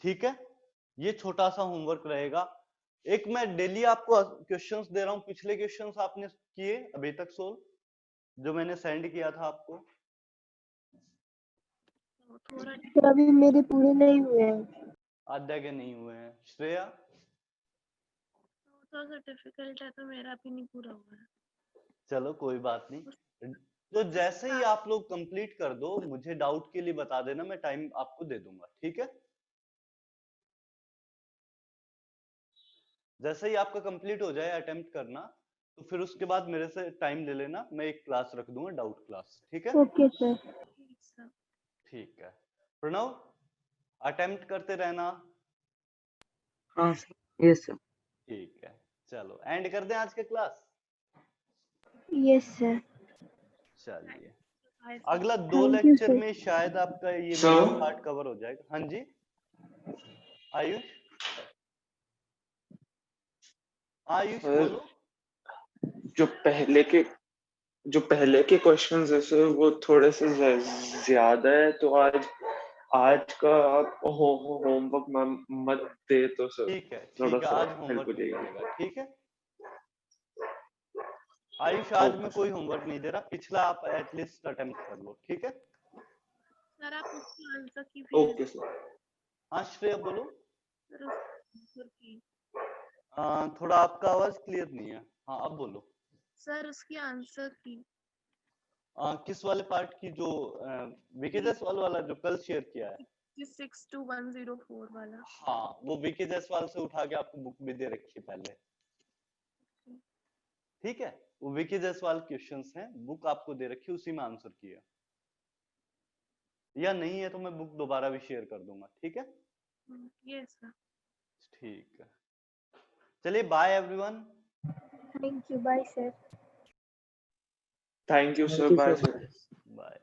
ठीक है, ये छोटा सा होमवर्क रहेगा। एक मैं डेली आपको क्वेश्चंस दे रहा हूं। पिछले क्वेश्चंस आपने किए अभी तक सोल्व, जो मैंने सेंड किया था आपको? तो थोड़ा सर अभी मेरे पूरे नहीं हुए हैं। आद्या के नहीं हुए हैं। श्रेया? थोड़ा सा डिफिकल्ट है तो मेरा भी नहीं पूरा हुआ है। चलो कोई बात नहीं, तो जैसे ही आप लोग कंप्लीट कर दो मुझे डाउट के लिए बता देना, मैं टाइम आपको दे दूंगा। ठीक है, जैसे ही आपका कंप्लीट हो जाए अटेम्प्ट करना, तो फिर उसके बाद मेरे से टाइम ले लेना, मैं एक क्लास रख दूंगा, डाउट क्लास। ठीक है? Okay sir. ठीक सर। ठीक है। प्रणव, अटेम्प्ट करते रहना। हाँ सर। Yes, sir. ठीक है, चलो एंड कर दें आज के क्लास। Yes sir. चलिए, हाय सर। अगला 2 थैंक यू लेक्चर सर। में शायद आपका ये Sir? मेन पार्ट कवर हो जाएगा। हाँ जी आयुष? आयुष सर, बोलो। जो पहले के क्वेश्चंस है सर, वो थोड़े से ज्यादा है, तो आज का आप होमवर्क मत दे तो सर, ठीक है, थोड़ा ठीक है, सा आज हेल्प होमवर्क हो नहीं जाएगी। मिलेगा। ठीक है आयुष, आज ओके मैं सर। कोई होमवर्क नहीं दे रहा, पिछला आप एटलीस्ट अटेम्प्ट कर लो। ठीक है? सर आप उसकी आंसर की फिर ओके सर। हाँ श्रेया बोलो। सर उसकी आंसर की थोड़ा आपका आवाज क्लियर नहीं है। हाँ अब बोलो। सर उसकी आंसर की किस वाले पार्ट की? जो विकी जायसवाल वाला जो कल शेयर किया है? 62104 वाला। हाँ, वो विकी जायसवाल से उठा के आपको बुक भी दे रखी है पहले। ठीक है, वो विकी जायसवाल क्वेश्चंस हैं, बुक आपको दे रखी है, उसी में आंसर किया। या नहीं है तो मैं बुक दोबारा भी शेयर कर दूंगा। ठीक है? Yes sir. ठीक है, चलिए bye everyone. Thank you, bye sir. Thank you Thank sir, you, bye sir. Sir. Bye.